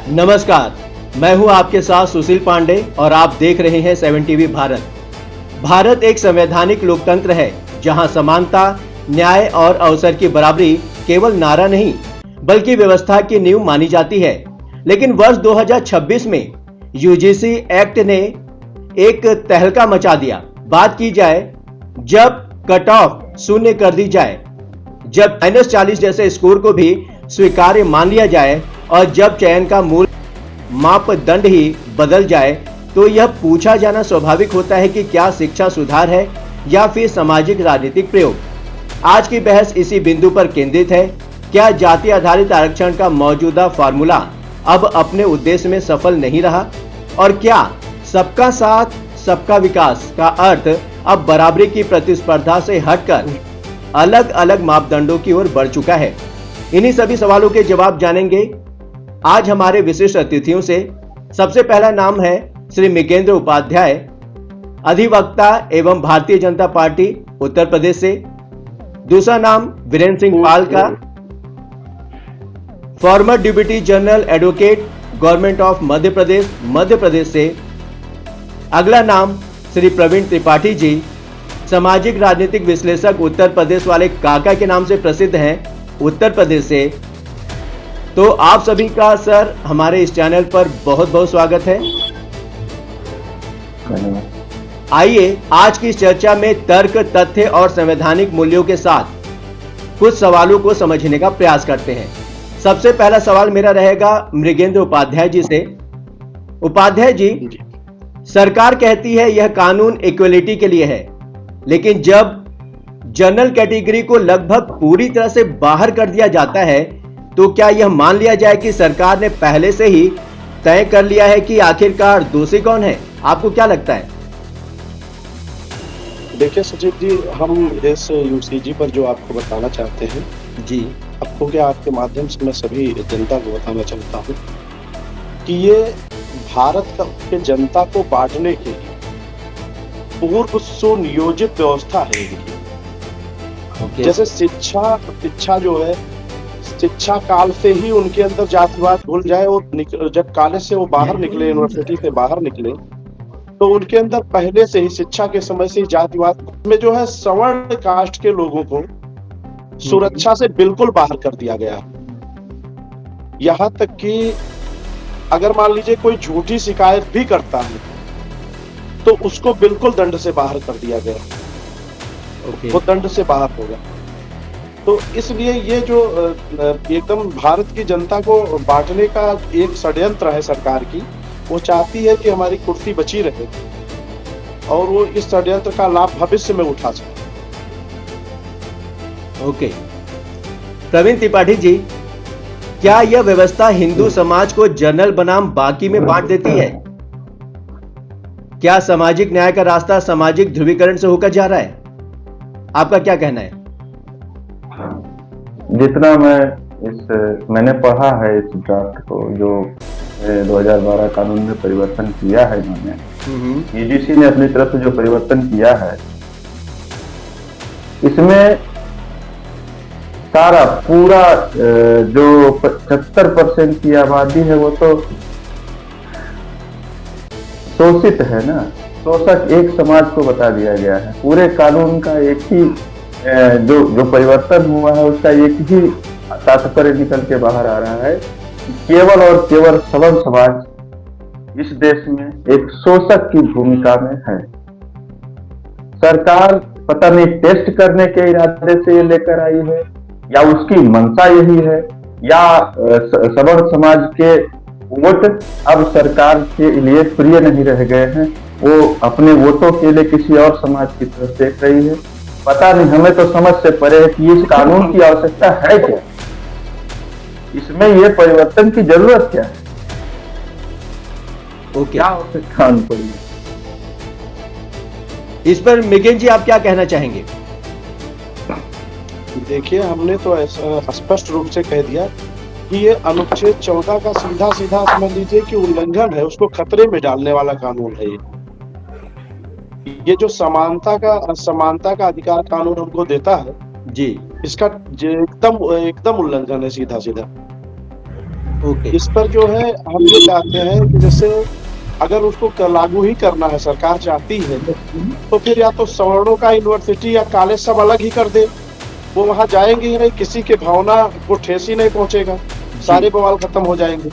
नमस्कार, मैं हूं आपके साथ सुशील पांडे और आप देख रहे हैं 7 टीवी भारत। भारत एक संवैधानिक लोकतंत्र है जहां समानता, न्याय और अवसर की बराबरी केवल नारा नहीं बल्कि व्यवस्था की नींव मानी जाती है। लेकिन वर्ष 2026 में यूजीसी एक्ट ने एक तहलका मचा दिया। बात की जाए जब कट ऑफ शून्य कर दी जाए, जब -40 जैसे स्कोर को भी स्वीकार्य मान लिया जाए और जब चयन का मूल मापदंड ही बदल जाए, तो यह पूछा जाना स्वाभाविक होता है कि क्या शिक्षा सुधार है या फिर सामाजिक राजनीतिक प्रयोग। आज की बहस इसी बिंदु पर केंद्रित है। क्या जाति आधारित आरक्षण का मौजूदा फार्मूला अब अपने उद्देश्य में सफल नहीं रहा और क्या सबका साथ सबका विकास का अर्थ अब बराबरी की प्रतिस्पर्धा से हटकर अलग अलग मापदंडों की ओर बढ़ चुका है? इन्हीं सभी सवालों के जवाब जानेंगे आज हमारे विशिष्ट अतिथियों से। सबसे पहला नाम है श्री मृगेंद्र उपाध्याय, अधिवक्ता एवं भारतीय जनता पार्टी उत्तर प्रदेश से। दूसरा नाम वीरेंद्र सिंह पाल का, former deputy general advocate government of Madhya Pradesh से। अगला नाम श्री प्रवीण त्रिपाठी जी, सामाजिक राजनीतिक विश्लेषक उत्तर प्रदेश वाले काका के नाम से प्रसिद्ध हैं, उत्तर प्रदेश से। तो आप सभी का सर हमारे इस चैनल पर बहुत बहुत स्वागत है। आइए आज की इस चर्चा में तर्क, तथ्य और संवैधानिक मूल्यों के साथ कुछ सवालों को समझने का प्रयास करते हैं। सबसे पहला सवाल मेरा रहेगा मृगेंद्र उपाध्याय जी से। उपाध्याय जी, सरकार कहती है यह कानून इक्वलिटी के लिए है, लेकिन जब जनरल कैटेगरी को लगभग पूरी तरह से बाहर कर दिया जाता है, तो क्या यह मान लिया जाए कि सरकार ने पहले से ही तय कर लिया है कि आखिरकार दोषी कौन है? आपको क्या लगता है? देखिए सुजीत जी, हम इस यूसीजी पर जो आपको बताना चाहते हैं जी, आपको क्या आपके माध्यम से मैं सभी जनता को बताना चाहता हूँ कि ये भारत के जनता को बांटने के लिए पूर्व सुनियोजित व्यवस्था है। जैसे शिक्षा जो है, शिक्षा काल से ही उनके अंदर जातिवाद घुल जाए और जब कॉलेज से वो बाहर निकले, यूनिवर्सिटी से बाहर निकले, तो उनके अंदर पहले से ही शिक्षा के समय से ही जातिवाद में जो है सवर्ण कास्ट के लोगों को सुरक्षा से बिल्कुल बाहर कर दिया गया। यहाँ तक कि अगर मान लीजिए कोई झूठी शिकायत भी करता है तो उसको बिल्कुल दंड से बाहर कर दिया गया। वो दंड से बाहर होगा। तो इसलिए ये जो एकदम भारत की जनता को बांटने का एक षड्यंत्र है सरकार की। वो चाहती है कि हमारी कुर्सी बची रहे और वो इस षड्यंत्र का लाभ भविष्य में उठा सके। ओके, प्रवीण त्रिपाठी जी, क्या यह व्यवस्था हिंदू समाज को जनरल बनाम बाकी में बांट देती है? क्या सामाजिक न्याय का रास्ता सामाजिक ध्रुवीकरण से होकर जा रहा है? आपका क्या कहना है? जितना मैंने पढ़ा है इस ड्राफ्ट को, जो 2012 कानून में परिवर्तन किया है इन्होंने, यूजीसी ने अपनी तरफ से जो परिवर्तन किया है, इसमें सारा पूरा जो 75% की आबादी है वो तो शोषित है ना, शोषक एक समाज को बता दिया गया है। पूरे कानून का एक ही जो परिवर्तन हुआ है उसका एक ही तात्पर्य निकल के बाहर आ रहा है, केवल और केवल सवर्ण समाज इस देश में एक शोषक की भूमिका में है। सरकार पता नहीं टेस्ट करने के इरादे से ये लेकर आई है या उसकी मंशा यही है, या सवर्ण समाज के वोट अब सरकार के लिए प्रिय नहीं रह गए हैं, वो अपने वोटों के लिए किसी और समाज की तरफ देख रही है। पता नहीं, हमें तो समझ से परे है कि इस कानून की आवश्यकता है क्या, इसमें ये परिवर्तन की जरूरत क्या है, तो क्या आवश्यकता पड़ी। इस पर मृगेंद्र जी आप क्या कहना चाहेंगे? देखिए, हमने तो ऐसा स्पष्ट रूप से कह दिया कि ये अनुच्छेद 14 का सीधा समझ लीजिए कि उल्लंघन है, उसको खतरे में डालने वाला कानून है। ये जो समानता का अधिकार कानून हमको देता है जी, इसका एकदम उल्लंघन है सीधा। ओके। इस पर जो है हम ये चाहते हैं कि जैसे अगर उसको लागू ही करना है, सरकार चाहती है, तो फिर या तो सवर्णों का यूनिवर्सिटी या कॉलेज सब अलग ही कर दे। वो वहां जाएंगे ही नहीं, किसी के भावना को ठेस ही नहीं पहुंचेगा, सारे बवाल खत्म हो जाएंगे।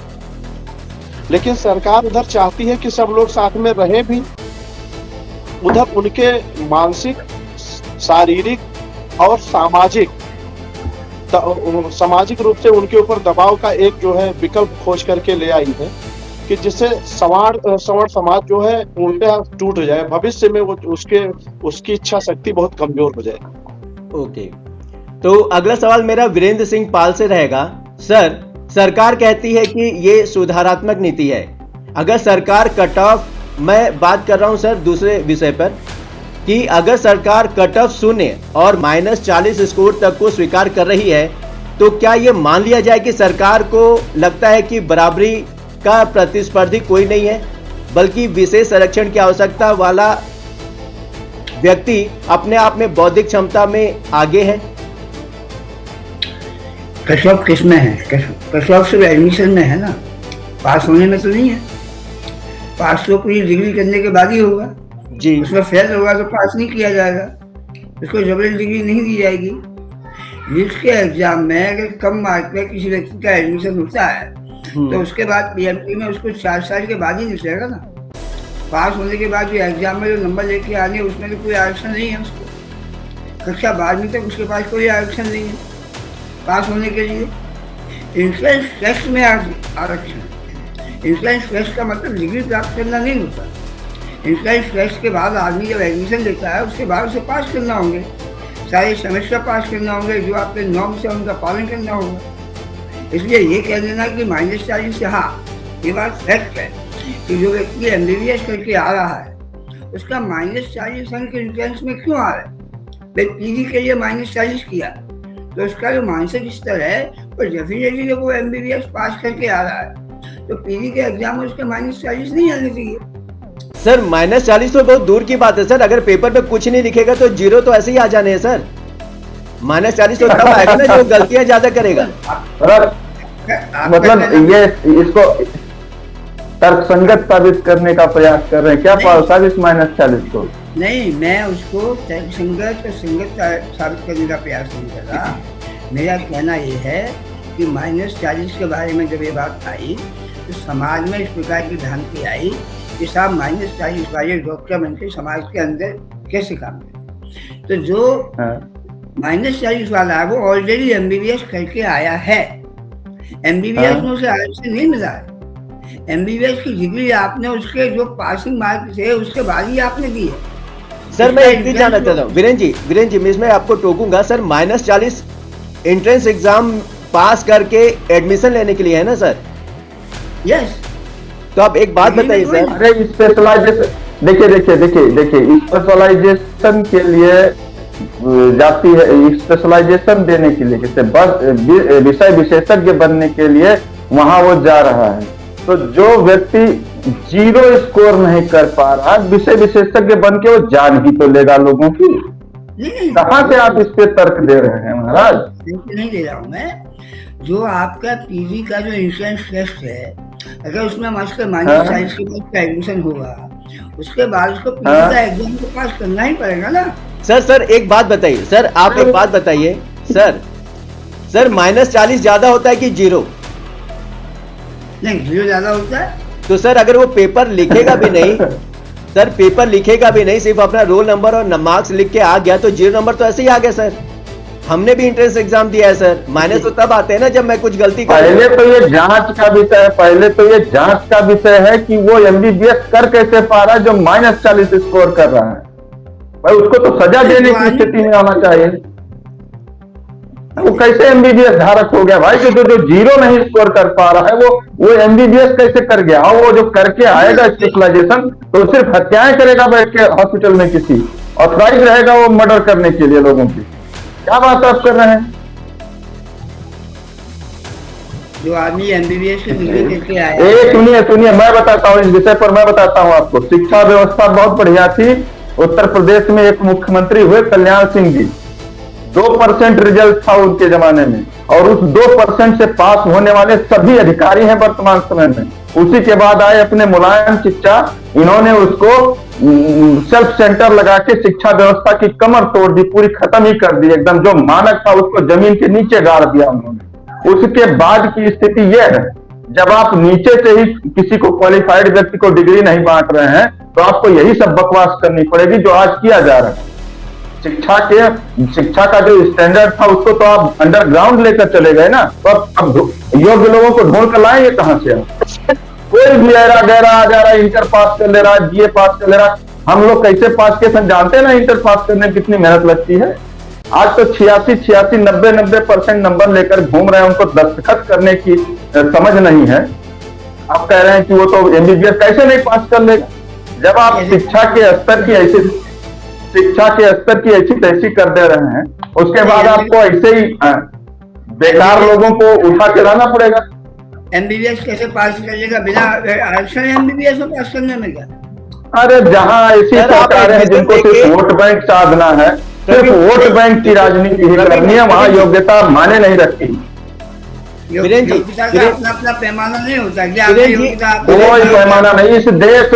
लेकिन सरकार उधर चाहती है कि सब लोग साथ में रहें भी, उधर उनके मानसिक, शारीरिक और सामाजिक रूप से उनके ऊपर दबाव का एक जो है विकल्प खोज करके ले आई है कि जिससे सवर्ण समाज जो है उनका टूट जाए, भविष्य में वो उसकी इच्छा शक्ति बहुत कमजोर हो जाए। ओके, तो अगला सवाल मेरा वीरेंद्र सिंह पाल से रहेगा। सर, सरकार कहती है कि ये सुधारात्मक नीति है। अगर सरकार कट ऑफ, मैं बात कर रहा हूं सर दूसरे विषय पर, कि अगर सरकार कट ऑफ शून्य और -40 स्कोर तक को स्वीकार कर रही है, तो क्या ये मान लिया जाए कि सरकार को लगता है कि बराबरी का प्रतिस्पर्धी कोई नहीं है, बल्कि विशेष संरक्षण की आवश्यकता वाला व्यक्ति अपने आप में बौद्धिक क्षमता में आगे है? कट ऑफ किस में है? कट ऑफ सिर्फ एडमिशन में है ना, पास होने में तो नहीं है। पास तो पूरी डिग्री करने के बाद ही होगा जी। उसमें फेल होगा तो पास नहीं किया जाएगा, उसको डबल डिग्री नहीं दी जाएगी। नीट के एग्जाम में अगर कम मार्क पे किसी व्यक्ति का एडमिशन होता है तो उसके बाद पीएमटी में उसको 4 साल के बाद ही निकलेगा ना। पास होने के बाद जो एग्जाम में जो नंबर लेके आने उसमें तो कोई आरक्षण नहीं है उसको। कक्षा 12वीं तक उसके पास कोई आरक्षण नहीं है पास होने के लिए। एंट्रेंस टेस्ट में आरक्षण, एंट्रेंस टेस्ट का मतलब डिग्री प्राप्त करना नहीं होता। एंट्रेंस टेस्ट के बाद आदमी जब एडमिशन लेता है उसके बाद उसे पास करना होंगे, सारे सेमेस्टर पास करना होंगे, जो आपके नॉर्म्स से उनका पालन करना होगा। इसलिए ये कह देना कि -40 से, हाँ ये बात फैक्ट है कि जो व्यक्ति MBBS करके आ रहा है उसका -40 अंक एंट्रेंस में क्यों आ रहा है? भाई पीजी के लिए -40 किया तो उसका जो मानसिक स्तर है वो डेफिनेटली जब वो MBBS पास करके आ रहा है तो पीजी के एग्जाम में उसका -40 नहीं आने चाहिए। सर -40 तो बहुत दूर की बात है सर, अगर पेपर पे कुछ नहीं लिखेगा तो 0 तो ऐसे ही आ जाने हैं सर। -40 तो तब आएगा ना जो गलतियां ज्यादा करेगा। मतलब ये इसको तर्कसंगत साबित करने का प्रयास कर रहे हैं क्या साबित -40 को? नहीं, मैं उसको तर्कसंगत और संगत साबित करने का प्रयास नहीं कर रहा। मेरा कहना ये है कि -40 के बारे में जब ये बात आई तो समाज में इस प्रकार की भ्रांति आई कि साहब -40 वाले डॉक्टर बनकर समाज के अंदर कैसे काम करें। तो जो -40 वाला है वो ऑलरेडी MBBS करके आया है, MBBS में उसे आरक्षण नहीं मिला है। MBBS की डिग्री आपने उसके जो पासिंग मार्क्स है उसके बाद ही आपने दी है। सर मैं एक चीज जानना चाहता हूँ वीरेंद्र जी, मैं इसमें आपको टोकूंगा सर। -40 एंट्रेंस एग्जाम पास करके एडमिशन लेने के लिए है ना सर? यस। तो आप एक बात बताइए सर। अरे स्पेशलाइजेशन देखिए स्पेशलाइजेशन के लिए जाती है, स्पेशलाइजेशन देने के लिए जैसे विषय विशेषज्ञ बनने के लिए वहां वो जा रहा है। तो जो व्यक्ति 0 स्कोर नहीं कर पा रहा, विषय विशेषज्ञ बन के वो जान ही तो लेगा लोगों की। कहां से आप इस पे तर्क दे रहे हैं महाराज? नहीं दे रहा हूं मैं। जो आपका पीजी का जो एंट्रेंस टेस्ट है, अगर उसमें मास्टर -40 के बाद एडमिशन होगा उसके बाद उसको पीजी का एग्जाम को पास करना ही पड़ेगा ना। सर एक बात बताइए सर, आप एक बात बताइए सर -40 ज्यादा होता है कि 0? नहीं, 0 ज्यादा होता है। तो सर अगर वो पेपर लिखेगा भी नहीं सर, पेपर लिखेगा भी नहीं, सिर्फ अपना रोल नंबर और मार्क्स लिख के आ गया तो 0 नंबर तो ऐसे ही आ गया सर। हमने भी एंट्रेंस एग्जाम दिया है सर, माइनस तो तब आते हैं ना जब मैं कुछ गलती कर। पहले तो ये जांच का विषय है कि वो MBBS कर कैसे पा रहा है जो -40 स्कोर कर रहा है। भाई उसको तो सजा देने की स्थिति में आना चाहिए। वो कैसे MBBS धारक हो गया भाई? जो 0 नहीं स्कोर कर पा रहा है वो MBBS कैसे कर गया? और वो जो करके आएगा स्पेशलाइजेशन तो सिर्फ हत्याएं करेगा बैठ के हॉस्पिटल में, किसी ऑथराइज रहेगा वो मर्डर करने के लिए लोगों की। क्या बात आप कर रहे हैं? जो आदमी MBBS की डिग्री करके आया। सुनिए मैं बताता हूँ, इस विषय पर मैं बताता हूँ आपको। शिक्षा व्यवस्था बहुत बढ़िया थी। उत्तर प्रदेश में एक मुख्यमंत्री हुए कल्याण सिंह जी, 2% रिजल्ट था उनके जमाने में। और उस 2% से पास होने वाले सभी अधिकारी हैं वर्तमान समय में। उसी के बाद आए अपने मुलायम शिक्षा, इन्होंने उसको सेल्फ सेंटर लगा के शिक्षा व्यवस्था की कमर तोड़ दी, पूरी खत्म ही कर दी एकदम। जो मानक था उसको जमीन के नीचे गाड़ दिया उन्होंने। उसके बाद की स्थिति यह है, जब आप नीचे से ही किसी को क्वालिफाइड व्यक्ति को डिग्री नहीं बांट रहे हैं तो आपको यही सब बकवास करनी पड़ेगी जो आज किया जा रहा है। शिक्षा का जो स्टैंडर्ड था उसको तो आप अंडरग्राउंड लेकर चले गए ना, तो अब योग्य लोगों को ढूंढ कर लाएंगे कहां से आप? कोई भी ऐरा गैरा आ जा रहा है, इंटर पास कर ले रहा है, बीए पास कर ले रहा है। हम लोग कैसे पास किए जानते हैं ना, इंटर पास करने में कितनी मेहनत लगती है। आज तो 86, 90% नंबर लेकर घूम रहे हैं, उनको दस्तखत करने की समझ नहीं है। आप कह रहे हैं कि वो तो एमबीबीएस कैसे नहीं पास कर लेगा? जब आप शिक्षा के स्तर की ऐसी तैसी कर दे रहे हैं, उसके बाद आपको ऐसे ही बेकार लोगों को उठा के लाना पड़ेगा। एमबीबीएस कैसे पास करेगा बिना आरक्षण? एमबीबीएस में पास करने में क्या? अरे जहां ऐसी सरकारें हैं जिनको सिर्फ वोट बैंक साधना है, सिर्फ वोट बैंक की राजनीति ही करनी है, वहां योग्यता माने नहीं रखती। योग्यता का अपना पैमाना नहीं होता क्या? कोई पैमाना नहीं। इस देश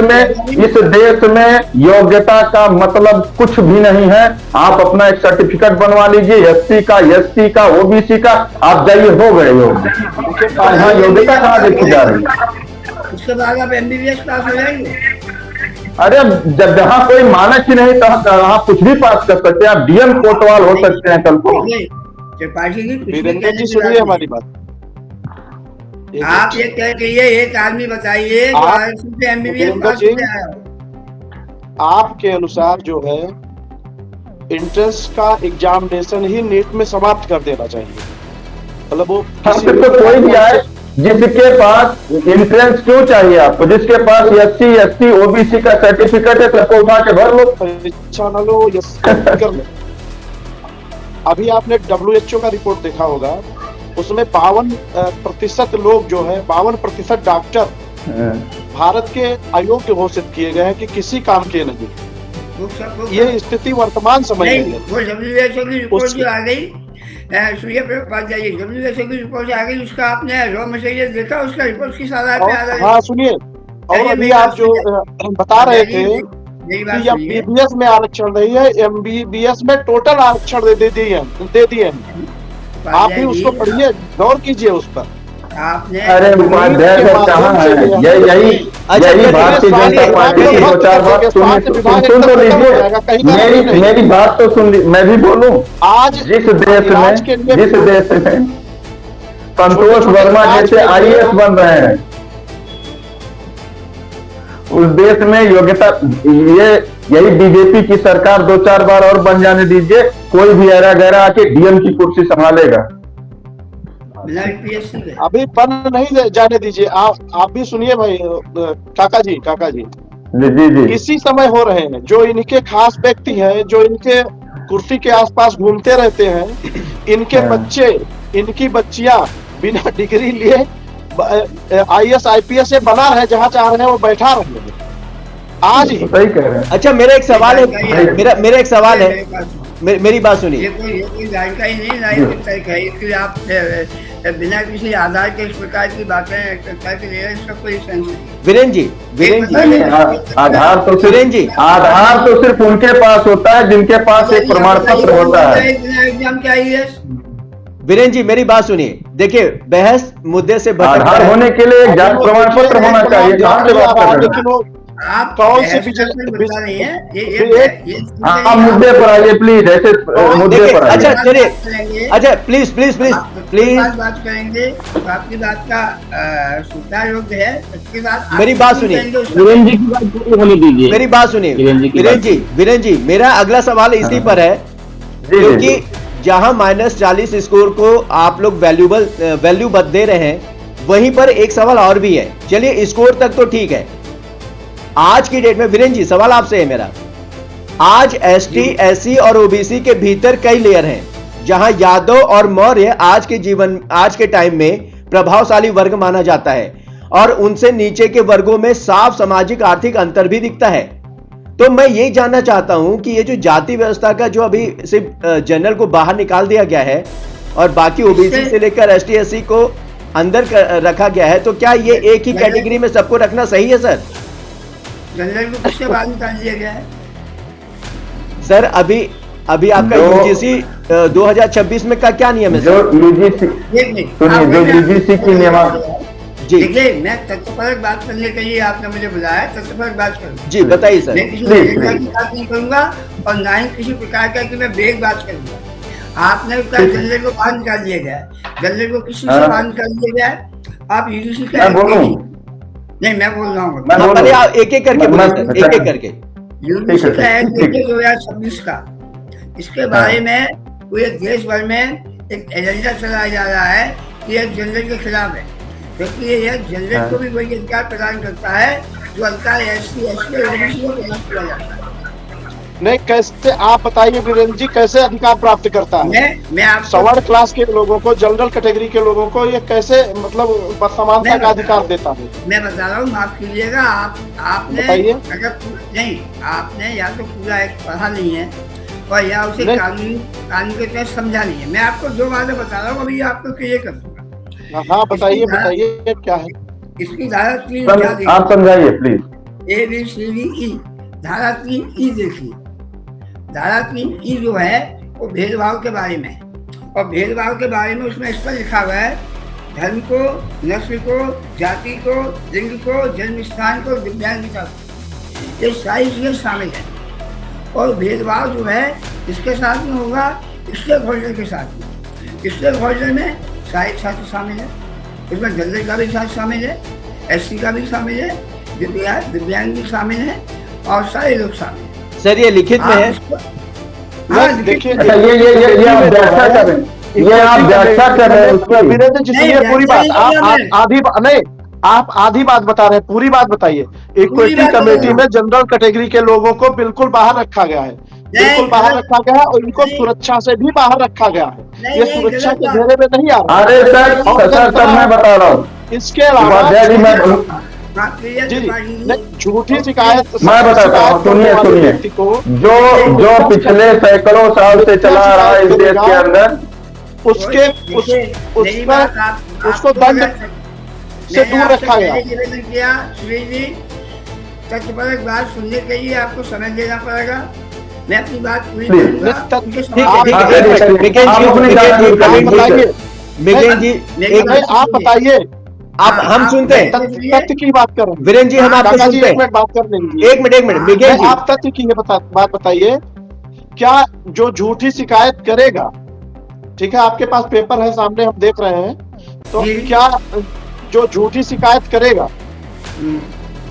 में योग्यता का मतलब कुछ भी नहीं है। आप अपना एक सर्टिफिकेट बनवा लीजिए, एससी का, एसटी का, ओबीसी का, आप जाइए हो गए योग्य। हाँ, योग्यता कहाँ देखी जा रही है? उसके बाद आप एमबीबीएस पास हो जाएंगे। अरे जब जहाँ कोई मानक ही नहीं तो आप कुछ भी पास कर सकते हैं। आप डीएम कोतवाल हो सकते हैं कल को। वीरेंद्र जी सुनिए हमारी बात। आप ये कह रही है, एक आदमी बताइए एमबीबीएस पास हो जाए। आपके अनुसार जो है इंट्रेंस का एग्जामिनेशन ही नीट में समाप्त कर देना चाहिए। मतलब वो तो कोई भी आए जिसके पास इंट्रेंस क्यों चाहिए आपको? जिसके पास एससी, एसटी, ओबीसी का सर्टिफिकेट है सबको उठा के भर लो, परीक्षा न लो, कर लो। अभी आपने WHO का रिपोर्ट देखा होगा, उसमें 52% लोग जो है 52% डॉक्टर भारत के अयोग्य घोषित किए गए हैं कि किसी काम के नहीं। ये स्थिति वर्तमान समय में है। WHO की रिपोर्ट जो आ गई, सूर्य पे बात जाइए, WHO की रिपोर्ट आ गई, उसका आपने रॉ मटेरियल देखा? उसका रिपोर्ट किस आधार पे आ रहा है? हाँ सुनिए, और अभी आप जो बता रहे थे कि एमबीबीएस में आरक्षण नहीं है, एमबीबीएस में टोटल आरक्षण दे दिए हैं। आप भी उसको पढ़िए, गौर कीजिए उस पर। आपने अरे कहाँ है? यही भारतीय जनता पार्टी की 2-4 बात सुन तो लीजिए। मेरी बात तो सुन ली, मैं भी बोलूं। आज जिस देश में संतोष वर्मा जैसे IAS बन रहे हैं, उस देश में योग्यता, यही बीजेपी की सरकार 2-4 बार और बन जाने दीजिए, कोई भी ऐरा गैरा आके डीएम की कुर्सी संभालेगा। अभी बन नहीं जाने दीजिए। आप भी सुनिए भाई, काका जी जी इसी समय हो रहे हैं। जो इनके खास व्यक्ति हैं, जो इनके कुर्सी के आसपास घूमते रहते हैं, इनके बच्चे, इनकी बच्चियां बिना डिग्री लिए IAS IPS से बना रहे, जहाँ चाह रहे हैं वो बैठा रहे हैं आज ही। सही कह रहे हैं। अच्छा, मेरा एक सवाल है, मेरा एक सवाल है, मेरी बात सुनिए। ये कोई जानकारी नहीं, इसलिए आप बिना किसी आधार के इस प्रकार की बातें करके ले रहे हैं, इसका कोई सेंस नहीं। वीरेंद्र जी आधार तो सिर्फ उनके पास होता है जिनके पास एक प्रमाण पत्र होता है। एग्जाम क्या है? वीरेंद्र जी मेरी बात सुनिए। देखिए, बहस मुद्दे से आधार होने के लिए जात प्रमाण पत्र होना चाहिए। कहाँ से बात कर रहे हैं आप? कौन सी बता रही है? आप मुद्दे पर आइए प्लीज, ऐसे मुद्दे पर। अच्छा चलिए, अच्छा प्लीज बात करेंगे। आपकी बात का स्वीकार योग्य है। उसके बाद मेरी बात सुनिए, वीरेंद्र जी की बात पूरी होने दीजिए। मेरी बात सुनिए वीरेंद्र जी, मेरा अगला सवाल इसी पर है, क्योंकि जहां -40 स्कोर को आप लोग वैल्यू दे रहे हैं, वहीं पर एक सवाल और भी है। चलिए, स्कोर तक तो ठीक है। आज की डेट में वीरेंद्र जी सवाल आपसे है मेरा, आज ST SC और OBC के भीतर कई लेयर हैं, जहां यादव और मौर्य आज के टाइम में प्रभावशाली वर्ग माना जाता है, और उनसे नीचे के वर्गों में साफ सामाजिक आर्थिक अंतर भी दिखता है। तो मैं ये जानना चाहता हूं कि ये जो जाति व्यवस्था का जो अभी सिर्फ जनरल को बाहर निकाल दिया गया है और बाकी ओबीसी से लेकर एसटी एससी को अंदर रखा गया है, तो क्या ये एक ही कैटेगरी में सबको रखना सही है सर? जनरल को किससे बाहर निकाल दिया गया है? सर अभी आपका यूजीसी 2026 में का क्या नियम है जो सर? यूजीसी सुनिए, जो यूजीसी की नियम जी देखिए, मैं तथ्यपरक बात करने के लिए आपने मुझे बुलाया, तथ्यपरक बात करूँ। जी बताइए सर। मैं किसी जनरल की बात नहीं करूंगा और ना ही किसी प्रकार का कि मैं बेग बात करूंगा। आपने कहा जनरल को बाहर निकाल दिया गया, जनरल को किसी से बाहर निकाल दिया गया? आप यूजीसी का नहीं, मैं बोल रहा हूँ, पहले आप एक एक करके बोलिए सर, एक एक करके। यूजीसी का एक्ट 2026 का, इसके बारे में पूरे देश भर में एक एजेंडा चलाया जा रहा है कि यह जनरल के खिलाफ है, क्योंकि यह जनरल को भी वही अधिकार प्रदान करता है जो अधिकार एससी एसटी और ओबीसी को प्रदान किया जाता है। नहीं, कैसे आप बताइए वीरेंद्र जी, कैसे अधिकार प्राप्त करता है? मैं आप सवर्ण क्लास के लोगों को, जनरल कैटेगरी के लोगों को ये कैसे मतलब समानता का अधिकार देता है? मैं बता रहा हूँ, माफ कीजिएगा, आपने अगर नहीं, आपने या तो पूरा एक्ट पढ़ा नहीं है और या उसे कानून के तहत समझा नहीं है। मैं आपको जो बातें बता रहा हूँ अभी आपको क्लियर कर दूंगा। हाँ बताइए क्या है इसकी धारा 3 आप समझाइए प्लीज। ABCDE धारा 3E देखिए। धारा 3E जो है वो भेदभाव के बारे में है और भेदभाव के बारे में उसमें इस पर लिखा हुआ है धर्म को, नस्ल को, जाति को, लिंग को, जन्म स्थान को, दिव्यांगता को, ये सारी चीजें शामिल है। और भेदभाव जो है इसके साथ में होगा स्टेक होल्डर के साथ में। स्टेक होल्डर में सारे छात्र शामिल है, उसमें जनरल का भी छात्र शामिल है, एससी का भी शामिल है, दिव्यांग भी शामिल है और सारे लोग शामिल है। सर ये लिखित में है? हाँ देखिए, अच्छा ये आप व्याख्या कर रहे हैं, ये आप व्याख्या कर रहे हैं वीरेंद्र जी, सुनिए पूरी बात। आप आधी नहीं, आप आधी बात बता रहे हैं, पूरी बात बताइए। इक्विटी कमेटी में जनरल कैटेगरी के लोगों को बिल्कुल बाहर रखा गया है, बिल्कुल बाहर रखा गया है और इनको सुरक्षा से भी बाहर रखा गया है। ये सुरक्षा के घेरे में नहीं आ रहा। अरे सर मैं बता रहा हूँ, इसके अलावा झूठी शिकायत मैं बताता हूँ, सुनिए जो पिछले सैकड़ों साल से चला आ रहा है इस देश के अंदर, उसको दंड से दूर रखा गया। तथ्यपरक बात सुनने के लिए आपको समय देना पड़ेगा। मैं अपनी बात पूरी आप बताइए, आप हम सुनते हैं, तथ्य की बात करो वीरेंद्र जी, हम आपको सुनते हैं। बात कर लेंगे, एक मिनट आप तथ्य की बात बताइए। क्या जो झूठी शिकायत करेगा, ठीक है, आपके पास पेपर है सामने, हम देख रहे हैं, तो क्या जो झूठी शिकायत करेगा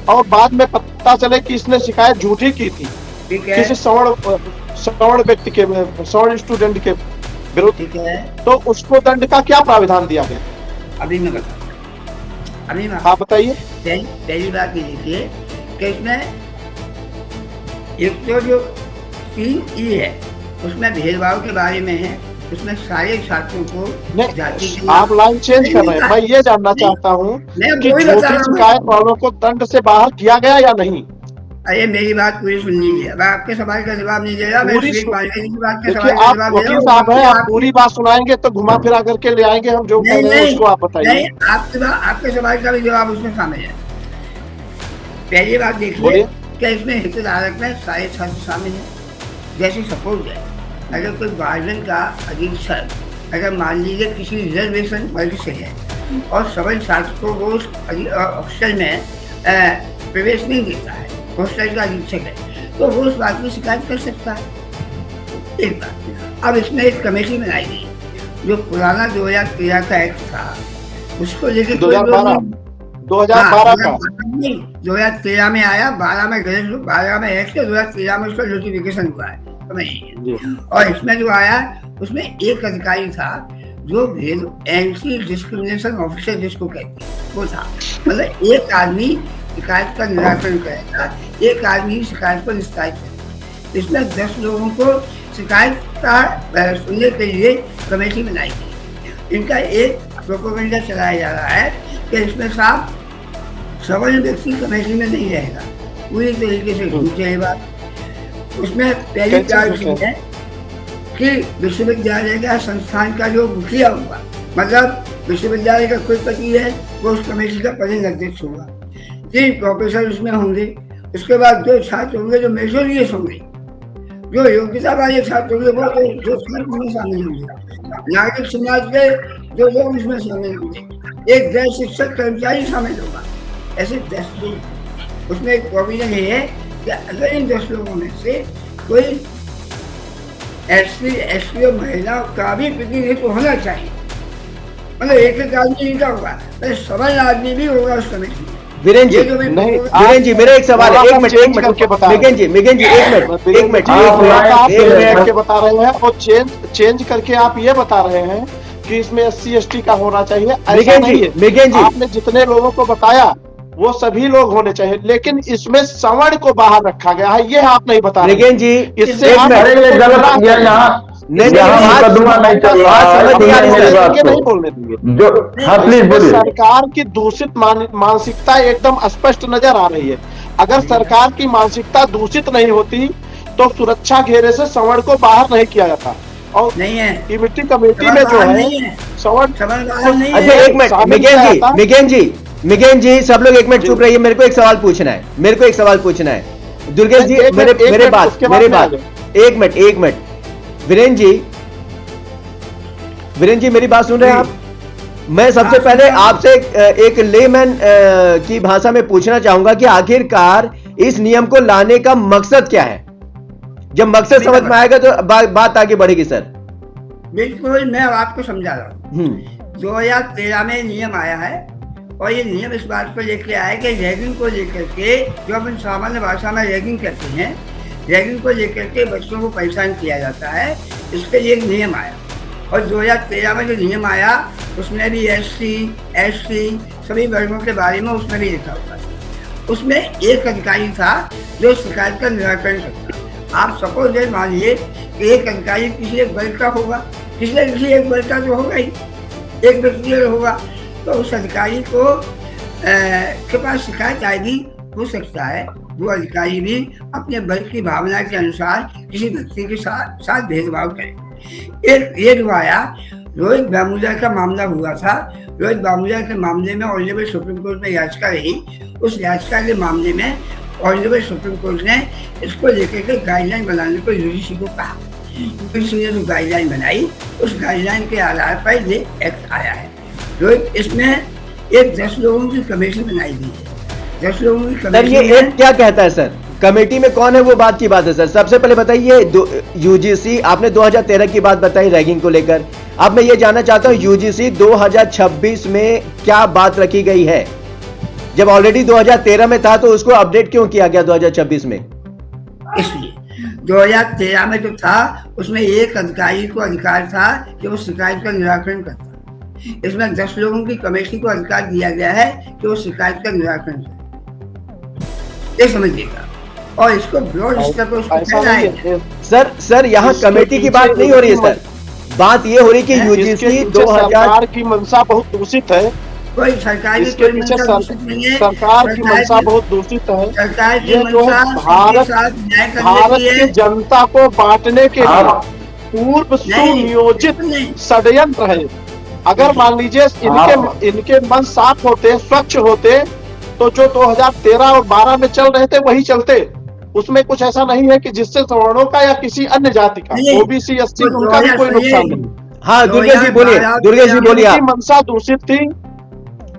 और बाद में पता चले कि इसने शिकायत झूठी की थी किसी सवर्ण व्यक्ति के, सवर्ण स्टूडेंट के विरुद्ध, ठीक है, तो उसको दंड का क्या प्राविधान दिया गया? अभी मैं बताऊँ, आप बताइए। पहली बात ये देखिए कि इसमें एक तो जो 3E है उसमें भेदभाव के बारे में है, उसमें सारे छात्रों को जाति की, आप लाइन चेंज कर रहे हैं। मैं ये जानना चाहता हूँ कि झूठी शिकायत वालों को दंड से बाहर किया गया या नहीं? अरे मेरी बात पूरी सुन लीजिए, मैं आपके सवाल का जवाब नहीं दे रहा, मैं देखिए, आप वकील साहब हैं, आप पूरी बात सुनाएंगे तो घुमा फिरा करके ले आएंगे हम जो कह रहे हैं उसको आप बताइए। आपके सवाल का भी जवाब उसमें शामिल है। पहली बात देखिए कि इसमें हितधारक में सारे छात्र शामिल है। जैसे सपोज है, अगर कोई गार्जियन का अधीक्षक अगर मान लीजिए किसी रिजर्वेशन वर्ग से है और सभी छात्र को वो हॉस्टल में प्रवेश नहीं देता है, हॉस्टल का अधीक्षक है, तो वो उस बात की शिकायत कर सकता है। एक बात, अब इसमें एक कमेटी बनाई गई, जो पुराना 2013 का एक्ट था उसको लेकर 2012 का 2013 में आया, 12 में गए, 12 में एक्ट, 2013 में उसका नोटिफिकेशन हुआ है। और इसमें जो आया उसमें एक अधिकारी था जो एंटी डिस्क्रिमिनेशन ऑफिसर जिसको कहते हैं वो था। मतलब एक आदमी शिकायत का निराकरण करेगा, एक आदमी शिकायत को निस्तारित करेगा। इसमें 10 लोगों को शिकायत का सुनने के लिए कमेटी बनाई गई। इनका एक प्रोपोगेंडा चलाया जा रहा है कि इसमें साफ सवर्ण व्यक्ति कमेटी में नहीं रहेगा, पूरी तरीके से झूठी है बात। उसमें पहली कैसे प्रावधान होते है कि विश्वविद्यालय का संस्थान का जो मुखिया होगा, मतलब विश्वविद्यालय का कुलपति है, वो उस कमेटी का पदेन अध्यक्ष होगा। 3 प्रोफेसर उसमें होंगे। उसके बाद 2 छात्र होंगे जो मेरिटोरियस होंगे, जो योग्यता वाले छात्र होंगे, वो जो छात्र उसमें शामिल होंगे। नागरिक समाज के जो लोग उसमें शामिल होंगे। एक गैर शिक्षक कर्मचारी शामिल होगा। ऐसे 10 लोग। उसमें एक प्रोविजन ये है कि अगर इन 10 लोगों में से कोई एससी और महिला का भी प्रतिनिधित्व होना चाहिए, मतलब एक आदमी नहीं का होगा, तो सवाल आदमी भी होगा उस कमेटी में। वीरेन जी, नहीं, वीरेन जी, मेरा एक सवाल है। एक मिनट करके बता मिगन जी, एक मिनट आप के बता रहे हैं और चेंज करके आप ये बता रहे हैं कि इसमें SC/ST का होना चाहिए। ऐसा नहीं है। मिगन जी, आपने जितने लोगों को बताया वो सभी लोग होने चाहिए, लेकिन इसमें सवर्ण को बाहर रखा गया है, ये आप नहीं बता रहे। मिगन जी, इससे एक आप मिनट, गलत, ये यहाँ नहीं मुकदमा नहीं चल रहा है, समझ नहीं आ रही मेरी बात नहीं को। बोलने देंगे। जो हाँ प्लीज इसमें बोलिए। सरकार की दूषित मानसिकता एकदम स्पष्ट नजर आ रही है। अगर सरकार की मानसिकता दूषित नहीं होती तो सुरक्षा घेरे से सवर्ण को बाहर नहीं किया जाता। और नहीं है, इमिटी कमेटी में जो है सवर्ण नहीं अच्छा है। एक मिनट मिगन जी, सब लोग एक मिनट चुप रहिए। मेरे को एक सवाल पूछना है। दुर्गेश जी, मेरे बात एक मिनट। वीरेन जी मेरी बात सुन रहे हैं आप? मैं सबसे पहले आपसे एक लेमैन की भाषा में पूछना चाहूंगा कि आखिरकार इस नियम को लाने का मकसद क्या है? जब मकसद समझ में आएगा तो बात आगे बढ़ेगी सर। बिल्कुल, मैं अब आपको समझा रहा हूँ। 2013 में नियम आया है और ये नियम इस बात को लेकर आया कि रैगिंग को लेकर के, जो अपन सामान्य भाषा में रैगिंग करते हैं, रैगिंग को लेकर के बच्चों को परेशान किया जाता है, इसके लिए एक नियम आया। और 2013 में जो नियम आया उसमें भी SC, ST सभी वर्गों के बारे में उसमें भी लिखा हुआ था। उसमें एक अधिकारी था जो शिकायत का निराकरण करता। आप सपोज मान लीजिए कि एक अधिकारी किसी एक वर्ग का होगा, किसी एक वर्ग का तो होगा ही, एक व्यक्ति होगा, तो उस अधिकारी को के पास शिकायत आएगी। हो सकता है वो अधिकारी भी अपने वर्ग की भावना के अनुसार किसी व्यक्ति के साथ भेदभाव करे। एक ये आया, रोहित बामुजा का मामला हुआ था। रोहित बामुजा के मामले में ऑनरेबल सुप्रीम कोर्ट में याचिका रही। उस याचिका के मामले में ऑनरेबल सुप्रीम कोर्ट ने इसको लेकर के गाइडलाइन बनाने को यूजीसी को कहा। यूजीसी ने जो गाइडलाइन बनाई, उस गाइडलाइन के आधार पर ये एक्ट आया है। रोहित, इसमें एक 10 लोगों की कमेटी बनाई गई है। 10 लोगों की कमेटी। ये एक्ट क्या कहता है सर? कमेटी में कौन है वो बात की बात है सर। सबसे पहले बताइए, यूजीसी आपने 2013 की बात बताई रैगिंग को लेकर। अब मैं ये जानना चाहता हूँ यूजीसी 2026 में क्या बात रखी गई है? जब ऑलरेडी 2013 में था तो उसको अपडेट क्यों किया गया 2026 में? इसलिए 2013 में जो था उसमें एक अधिकारी को अधिकार था कि वो शिकायत का निराकरण करता। इसमें 10 लोगों की कमेटी को अधिकार दिया गया है कि वो शिकायत का निराकरण करे। ये समझिएगा। और इसको ब्रॉड स्तर पर उसको फैलाएंगे। सर यहाँ कमेटी की बात नहीं हो रही है सर। बात ये हो रही कि यूजीसी 2000 की मंशा बहुत दूषित है। कोई सरकार की इसके पीछे सरकार की मंशा बहुत दूषित है। सरकार की ये जो भारत की जनता को बांटने के लिए पूर्व सुनियोजित षड्यंत्र है। अगर मान लीजिए इनके मन साफ होते, स्वच्छ होते, तो जो 2013 और 12 में चल रहे थे वही चलते। उसमें कुछ ऐसा नहीं है कि जिससे सवर्णों का या किसी अन्य जाति का, OBC SC उनका भी कोई नुकसान नहीं। हाँ दुर्गेश जी बोलिए। आप मंशा दूषित थी,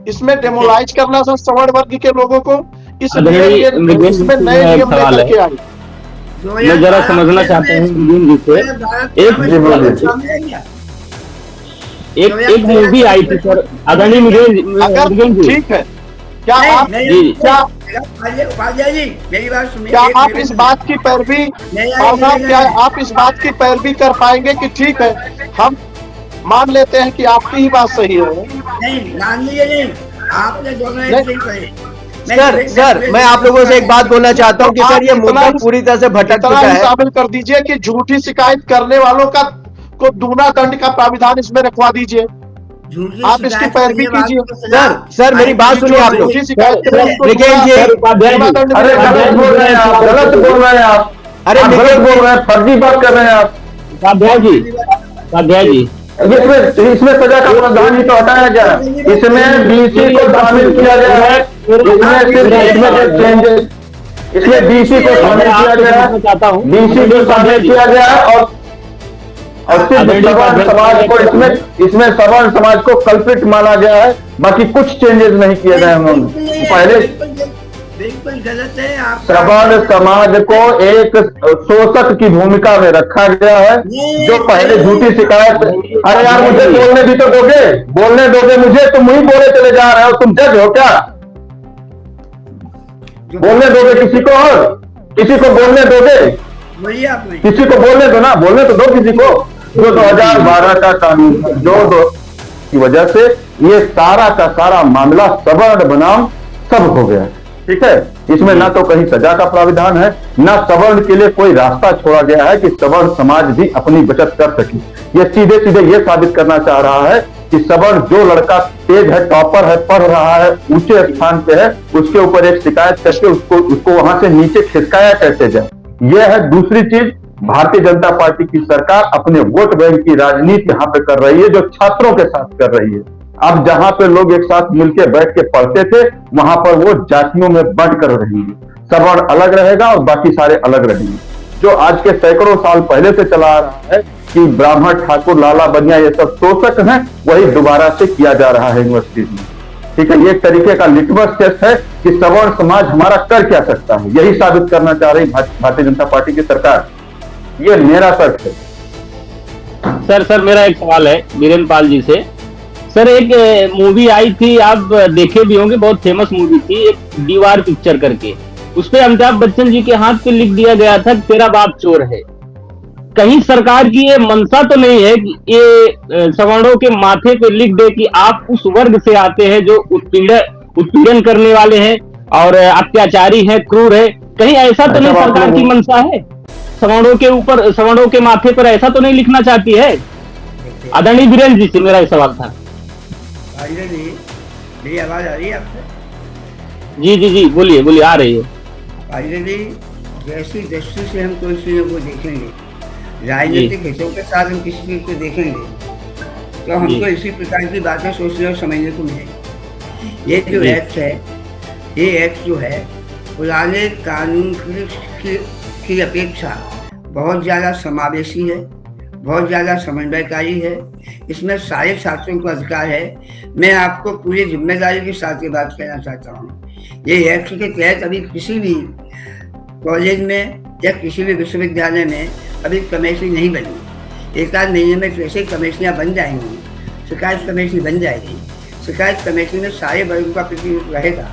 इसमें डेमोलाइज करना था सवर्ण वर्ग के लोगों को, इसलिए इसमें नए नियम लेकर के आए। मैं जरा समझना चाहता हूँ, एक मूवी आई थी सर, आदरणीय अगर ठीक है, क्या आप मेरी बात सुनिए। क्या आप इस बात की पैरवी क्या आप इस बात की पैरवी कर पाएंगे कि ठीक है हम मान लेते हैं कि आपकी ही बात सही है? नहीं मान लीजिए, नहीं आपने दोनों सर मैं आप लोगों से एक बात बोलना चाहता हूँ कि सर ये मुद्दा पूरी तरह से भटक चुका है। शामिल कर दीजिए कि झूठी शिकायत करने वालों को दूना दंड का प्राविधान इसमें रखवा दीजिए। आप इसकी पैरवी कीजिए। सर मेरी बात सुनिए आप लोग। गलत बोल रहे हैं आप। अरे आप गलत बोल रहे हैं, फर्जी बात कर रहे हैं आप। उपाध्याय जी इसमें सजा का प्रावधान ही तो हटाया गया, इसमें बीसी को शामिल किया गया है, इसमें बीसी को शामिल किया गया है, बीसी को शामिल किया गया है और सिर्फ सवर्ण समाज को इसमें सवर्ण समाज को कल्पित माना गया है, बाकी कुछ चेंजेस नहीं किए गए उन्होंने। पहले बिल्कुल गलत है। आप सवर्ण समाज को एक शोषक की भूमिका में रखा गया है, जो पहले झूठी शिकायत। अरे यार मुझे बोलने भी तो दोगे मुझे, तुम ही बोले चले जा रहे हो, तुम जज हो क्या? बोलने दोगे किसी को, और किसी को बोलने दोगे? बोलिए आप। किसी को बोलने दो ना, बोलने तो दो किसी को। जो 2012 का कानून की वजह से ये सारा का सारा मामला सवर्ण बनाम सब हो गया, ठीक है। इसमें ना तो कहीं सजा का प्राविधान है, ना सवर्ण के लिए कोई रास्ता छोड़ा गया है कि सवर्ण समाज भी अपनी बचत कर सके। ये सीधे सीधे ये साबित करना चाह रहा है कि सवर्ण जो लड़का तेज है, टॉपर है, पढ़ रहा है, ऊंचे स्थान पे है, उसके ऊपर एक शिकायत करके उसको वहां से नीचे खिसकाया कैसे जाए। यह है दूसरी चीज। भारतीय जनता पार्टी की सरकार अपने वोट बैंक की राजनीति यहाँ पे कर रही है, जो छात्रों के साथ कर रही है। अब जहां पे लोग एक साथ मिलकर बैठ के पढ़ते थे, वहां पर वो जातियों में बंट कर रही है। सवर्ण अलग रहेगा और बाकी सारे अलग रहेंगे। जो आज के सैकड़ों साल पहले से चला आ रहा है कि ब्राह्मण, ठाकुर, लाला, बनिया ये सब शोषक हैं, वही दोबारा से किया जा रहा है यूनिवर्सिटी में, ठीक है। ये एक तरीके का लिटमस टेस्ट है कि सवर्ण समाज हमारा कर क्या सकता है, यही साबित करना चाह रही भारतीय जनता पार्टी की सरकार। ये मेरा तर्क है। सर मेरा एक सवाल है वीरेंद्र पाल जी से। सर एक मूवी आई थी, आप देखे भी होंगे, बहुत फेमस मूवी थी, एक दीवार पिक्चर करके। उसपे अमिताभ बच्चन जी के हाथ पे लिख दिया गया था तेरा बाप चोर है। कहीं सरकार की ये मंशा तो नहीं है कि ये सवर्णों के माथे पे लिख दे कि आप उस वर्ग से आते हैं जो उत्पीड़न करने वाले हैं और अत्याचारी हैं, क्रूर है। कहीं ऐसा तो नहीं सरकार की मंशा है? सवर्णों के ऊपर, सवर्णों के माथे पर ऐसा तो नहीं लिखना चाहती है? आदरणीय वीरेंद्र जी से मेरा एक सवाल था। मेरी आवाज आ रही है आपको? जी बोलिए आ रही है। जी, जैसी दृष्टि से हम कोई चीजों को देखेंगे, राजनीतिक हितों के साथ हम किसी चीज को देखेंगे, तो हमको इसी प्रकार की बातें सोचने और समझने को मिलेगी। ये जो एक्ट है, ये एक्ट जो है पुराने कानून की अपेक्षा बहुत ज़्यादा समावेशी है, बहुत ज़्यादा समन्वयकारी है। इसमें सारे छात्रों को अधिकार है। मैं आपको पूरी जिम्मेदारी के साथ ये बात कहना चाहता हूँ, ये एक्ट के तहत अभी किसी भी कॉलेज में या किसी भी विश्वविद्यालय में अभी कमेटी नहीं बनी। एक आध महीने में जैसे कमेटियाँ बन जाएंगी, शिकायत कमेटी बन जाएगी, शिकायत कमेटी में सारे वर्गों का प्रतिनिधित्व रहेगा।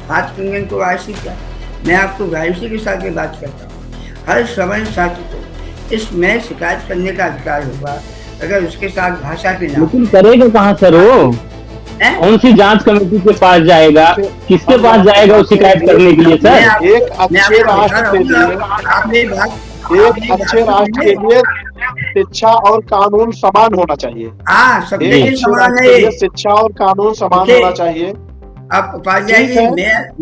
हाथ कंगन को वारसी क्या, मैं आपको गारंटी के साथ ये बात करता हूँ, हर सवर्ण छात्र को इसमें शिकायत करने का अधिकार होगा अगर उसके साथ भाषा के नाम। लेकिन करेगा कहाँ सर वो? कौन सी जांच कमेटी के पास जाएगा, किसके पास जाएगा वो शिकायत करने के लिए? सर एक अच्छे राष्ट्र के लिए शिक्षा और कानून समान होना चाहिए। शिक्षा और कानून समान होना चाहिए। आप उपाध्याय जी,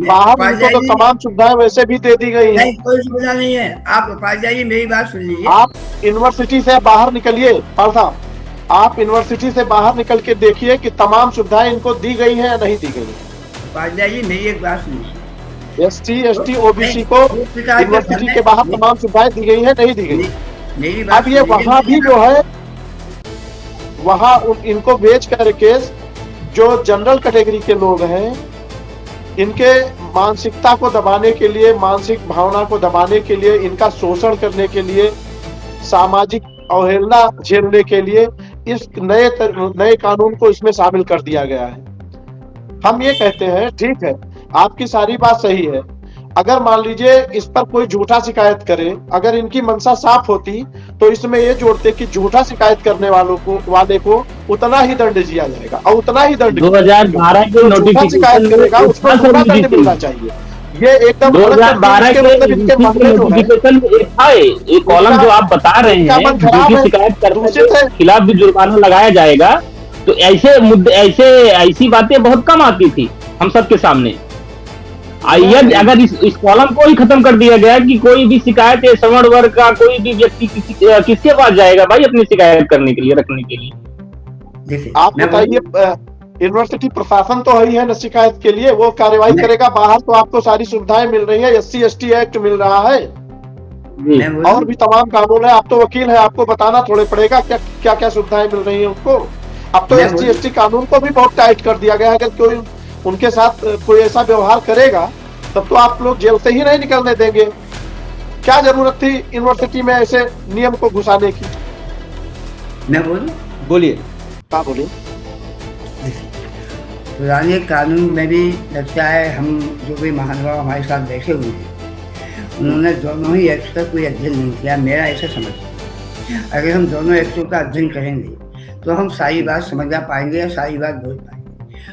बाहर उनको तो तमाम सुविधाएं वैसे भी दे दी गई है। नहीं, कोई सुविधा नहीं है। आप उपाध्याय जी मेरी बात सुन लीजिए। आप यूनिवर्सिटी से बाहर निकलिए, आप यूनिवर्सिटी से बाहर निकल के देखिए कि तमाम सुविधाएं इनको दी गई है या नहीं दी गई। उपाध्याय जी मेरी एक बात सुनिए, SC, ST, OBC को यूनिवर्सिटी के बाहर तमाम सुविधाएं दी गई है, नहीं दी गई। अब ये वहाँ भी जो है, वहाँ इनको बेच करके जो जनरल कैटेगरी के लोग हैं, इनके मानसिकता को दबाने के लिए, मानसिक भावना को दबाने के लिए, इनका शोषण करने के लिए, सामाजिक अवहेलना झेलने के लिए इस नए कानून को इसमें शामिल कर दिया गया है। हम ये कहते हैं, ठीक है, आपकी सारी बात सही है। अगर मान लीजिए इस पर कोई झूठा शिकायत करे, अगर इनकी मंशा साफ होती तो इसमें ये जोड़ते कि झूठा शिकायत करने वाले को उतना ही दंड दिया जाएगा और उतना ही दंड 2012 के नोटिफिकेशन शिकायत करेगा उसको पूरा दंड मिलना चाहिए। ये एकदम 2012 के नोटिफिकेशन में था ये कॉलम जो आप बता रहे हैं, झूठी शिकायत करने के खिलाफ भी जुर्माना लगाया जाएगा। तो ऐसे मुद्दे, ऐसी बातें बहुत कम आती थी हम सबके सामने। यदि अगर इस कॉलम को ही खत्म कर दिया गया कि कोई भी शिकायत है सवर्ण वर्ग का कोई भी व्यक्ति किसके पास जाएगा भाई अपनी शिकायत करने के लिए, रखने के लिए? देखिए आप बताइए, यूनिवर्सिटी प्रशासन तो है ही है ना शिकायत के लिए, वो कार्यवाही करेगा। बाहर तो आपको सारी सुविधाएं मिल रही है, SC/ST एक्ट मिल रहा है और भी तमाम कानून है। आप तो वकील है, आपको बताना थोड़े पड़ेगा क्या क्या सुविधाएं मिल रही है उनको। अब तो SC/ST कानून को भी बहुत टाइट कर दिया गया है। अगर कोई उनके साथ कोई ऐसा व्यवहार करेगा तब तो आप लोग जेल से ही नहीं निकलने देंगे। क्या जरूरत थी यूनिवर्सिटी में ऐसे नियम को घुसाने की? मैं बोलूं? बोलिए। हाँ बोलिए। पुराने कानून में भी लगता है हम जो भी महानुभाव हमारे साथ बैठे हुए हैं उन्होंने दोनों ही एक्ट का कोई अध्ययन नहीं किया, मेरा ऐसा समझ है। अगर हम दोनों एक्टों का अध्ययन करेंगे तो हम सारी बात समझ पाएंगे या सारी बात बोल पाएंगे।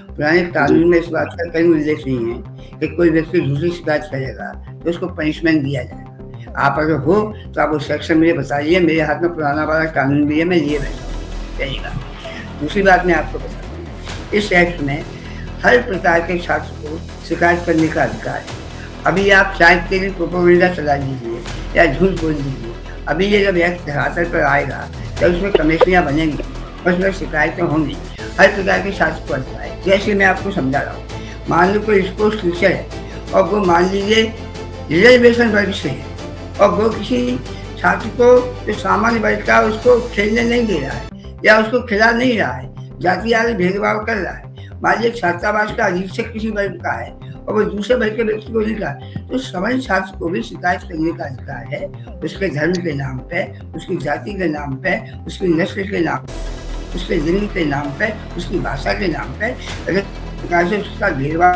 पुराने कानून में इस बात का कहीं उल्लेख नहीं है कि कोई व्यक्ति दूसरी शिकायत करेगा तो उसको पनिशमेंट दिया जाएगा। आप अगर हो तो आप वो सेक्शन मुझे बताइए, मेरे हाथ में पुराना वाला कानून भी है, मैं लिए बैठा हूँ। पहली बात। दूसरी बात मैं आपको बता दूँ, इस एक्ट में हर प्रकार के छात्र को शिकायत करने का अधिकार है। अभी आप चाहे के लिए प्रोपेगेंडा चला दीजिए या झूठ बोल दीजिए, अभी ये जब एक्ट धरातल पर आएगा तो उसमें कमेटियाँ बनेंगी, उसमें शिकायतें होंगी, हर प्रकार के छात्र को अधिकार है। जैसे मैं आपको समझा रहा हूँ, मान लो कोई स्पोर्ट्स टीचर है और वो मान लीजिए रिजर्वेशन वर्ग से है और वो किसी छात्र को जो सामान्य वर्ग का उसको खेलने नहीं दे रहा है या उसको खिला नहीं रहा है, जाति आदि भेदभाव कर रहा है। मान लीजिए छात्रावास का अधीक्षक किसी वर्ग का है और वो दूसरे वर्ग के व्यक्ति को नहीं कहा, तो सभी छात्र को भी शिकायत करने का अधिकार है। उसके धर्म के नाम पे, उसकी जाति के नाम पे, उसकी नस्ल के नाम, उसके लिंग के नाम पे, उसकी भाषा के नाम पे, अगर प्रकार से उसका भेदभाव।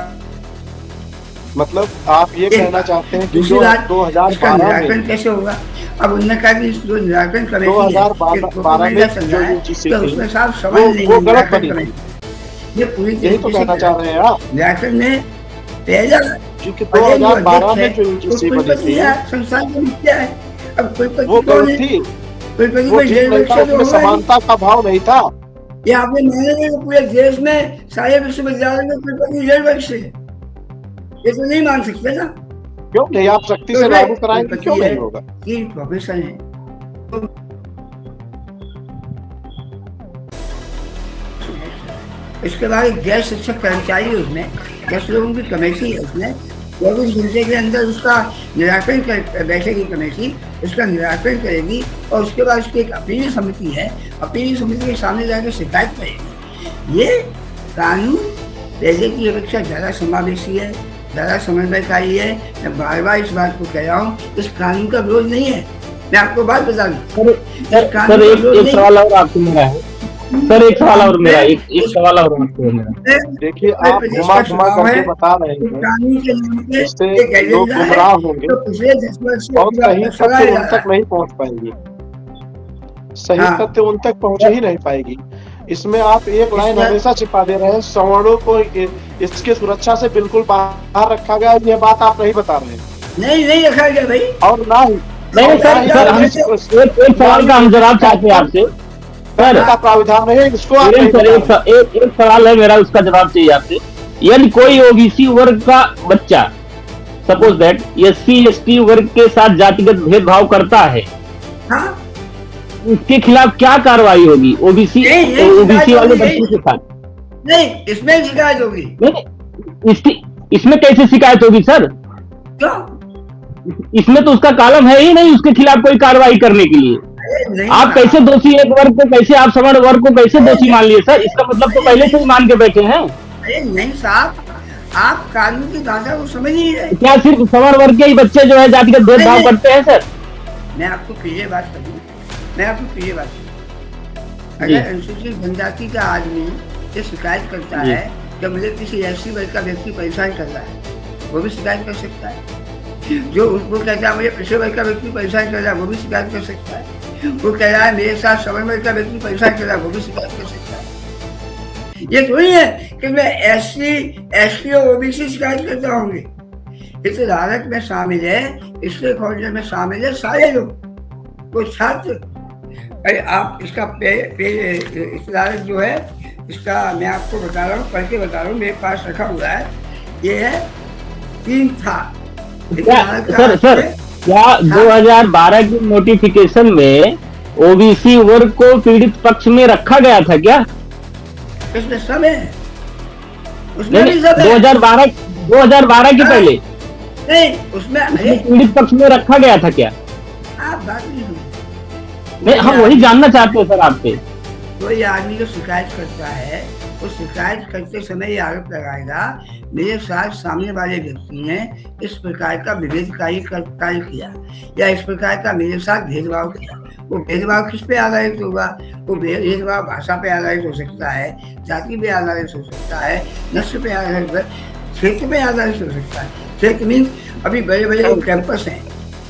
मतलब आप ये कहना चाहते हैं कि दूसरी बात, 2012 निराकरण कैसे होगा? अब उन्होंने कहा कि जो निराकरण कमेटी 2012 में तो उसमें साफ समझ नहीं है गलत बनी। ये पूरी यही तो कहना चाह रहे हैं आप। निराकरण में पहला क्योंकि 2012 में जो यूजीसी बनी थी संस्थान को क्या है, अब कोई वो गलत थी। वो समानता का भाव नहीं था। ये आपने माने पूरे देश में सारे विश्वविद्यालय में कुलपति जेल वर्ग से, ये तो नहीं मान सकते ना। क्यों नहीं? आप सख्ती से लागू कराएंगे, क्यों नहीं होगा? ये प्रोफेशन है। इसके बाद गैर शिक्षक कर्मचारी, उसमें 10 लोगों की कमेटी है, उसमें 24 घंटे के अंदर उसका निराकरण कर बैठेगी कमेटी, उसका निराकरण करेगी और उसके बाद उसकी एक अपील समिति है, अपील समिति के सामने जाकर शिकायत करेगी। ये कानून पहले की अपेक्षा ज़्यादा समावेशी है, ज़्यादा समन्वयकारी है। मैं बार बार इस बात को कह रहा हूँ, इस कानून का विरोध नहीं है। मैं आपको बात बता दूँ, सर एक सवाल और आपसे मेरा है। सर एक सवाल और मेरा, एक सवाल और मेरा। देखिए आप घुमा करके बता रहे हैं, इससे लोग गुमराह होंगे और सही तथ्य उन तक नहीं पहुंच पाएंगे, सही तथ्य उन तक पहुंच ही नहीं पाएगी। इसमें आप एक लाइन हमेशा छिपा दे रहे हैं, सवर्णों को इसकी सुरक्षा से बिल्कुल बाहर रखा गया, ये बात आप नहीं बता रहे हैं। नहीं रखा गया भाई, और ना ही नहीं सर हम एक सवाल का हम जवाब चाहते हैं आपसे सर। का प्राविधान है इसको आप सर एक सवाल है मेरा, उसका जवाब चाहिए आपसे। यदि कोई ओबीसी वर्ग का बच्चा सपोज दैट SC/ST वर्ग के साथ जातिगत भेदभाव करता है, उसके खिलाफ क्या कार्रवाई होगी? ओबीसी वाले बच्चे के साथ नहीं, इसमें शिकायत होगी। इसमें कैसे शिकायत होगी सर? इसमें तो उसका कॉलम है ही नहीं उसके खिलाफ कोई कार्रवाई करने के लिए। आप कैसे दोषी एक वर्ग को, कैसे आप सवर्ण वर्ग को कैसे दोषी मान लिए सर? इसका मतलब तो पहले से ही मान के बैठे हैं। अरे नहीं साहब, आप कानून की भाषा को समझ नहीं रहे। क्या सिर्फ सवर्ण वर्ग के ही बच्चे जो है जातिगत भेदभाव करते हैं सर? मैं आपको क्लियर बात करूँ, अगर अनुसूचित जनजाति का आदमी ये शिकायत करता है कि मुझे किसी SC वर्ग का व्यक्ति परेशान कर रहा है, वो भी शिकायत कर सकता है। जो उसको कहता है मुझे पिछड़े वर्ग का व्यक्ति परेशान कर रहा है, वो भी शिकायत कर सकता है। वो कह रहा है मेरे साथ सवर्ण वर्ग का व्यक्ति परेशान कर रहा है, वो भी शिकायत कर सकता है। ये थोड़ी है कि मैं SC और OBC शिकायत करता होंगे। इस अदालत में शामिल है, स्टेक होल्डर में शामिल है सारे लोग, वो छात्र। अरे आप इसका इस अदालत जो है, इसका मैं आपको बता रहा हूँ, पढ़ के बता रहा हूँ, मेरे पास रखा हुआ है। ये है 3 था। क्या सर क्या 2012 की नोटिफिकेशन में ओबीसी वर्ग को पीड़ित पक्ष में रखा गया था क्या? इसमें सब है, उसमें भी नहीं, सब है। 2012 के पहले नहीं, उसमें अरे पीड़ित पक्ष में रखा गया था क्या? आप बात नहीं सुनो। नहीं, हम वही जानना चाहते हैं सर आपसे। कोई आदमी जो शिकायत करता है, वो शिकायत करते समय ये आरोप लगाएगा मेरे साथ सामने वाले व्यक्ति ने इस प्रकार का विभेदकारी कार्य किया या इस प्रकार का मेरे साथ भेदभाव किया। वो भेदभाव किस पे आधारित होगा? वो भेदभाव भाषा पे आधारित हो सकता है, जाति पे आधारित हो सकता है, नस्ल पे आधारित, क्षेत्र पे आधारित हो सकता है। क्षेत्र मीन्स अभी बड़े बड़े कैंपस हैं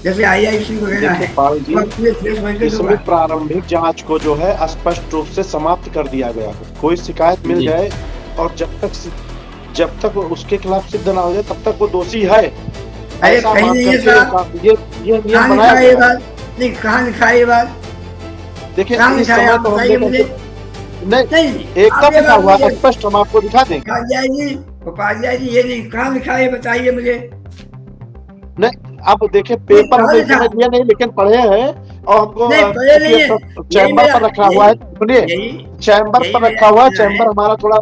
जैसे IIC वगैरह है, पाल जी, इसमें प्रारंभिक जांच को जो है स्पष्ट रूप से समाप्त कर दिया गया है। कोई शिकायत मिल जाए और जब तक उसके खिलाफ सिद्ध ना हो जाए तब तक वो दोषी है। अरे ऐसा कहीं मान नहीं है करके साहब, ये कहाँ बनाया लिखा ये गया है। बात? नहीं, कहाँ लिखा ये बात? देखिए कहाँ इस लिखा है? समय आप तो हम बताइए मुझे। नहीं नहीं, एकदम आप ये लिखा बात हुआ मुझे- स्पष्ट, हम आपको दिखा देंगे। उपाध्याय जी ये नहीं, कहाँ लिखा है बताइए मुझे। नहीं अब देखिए पेपर नहीं, हमने लिखा। इतने दिए नहीं लेकिन पढ़े हैं और हमको नहीं, पढ़े नहीं है। चैम्बर पर रखा हुआ है। सुनिए, चैम्बर यही पर मेरा रखा हुआ है। कहना है। चैम्बर हमारा थोड़ा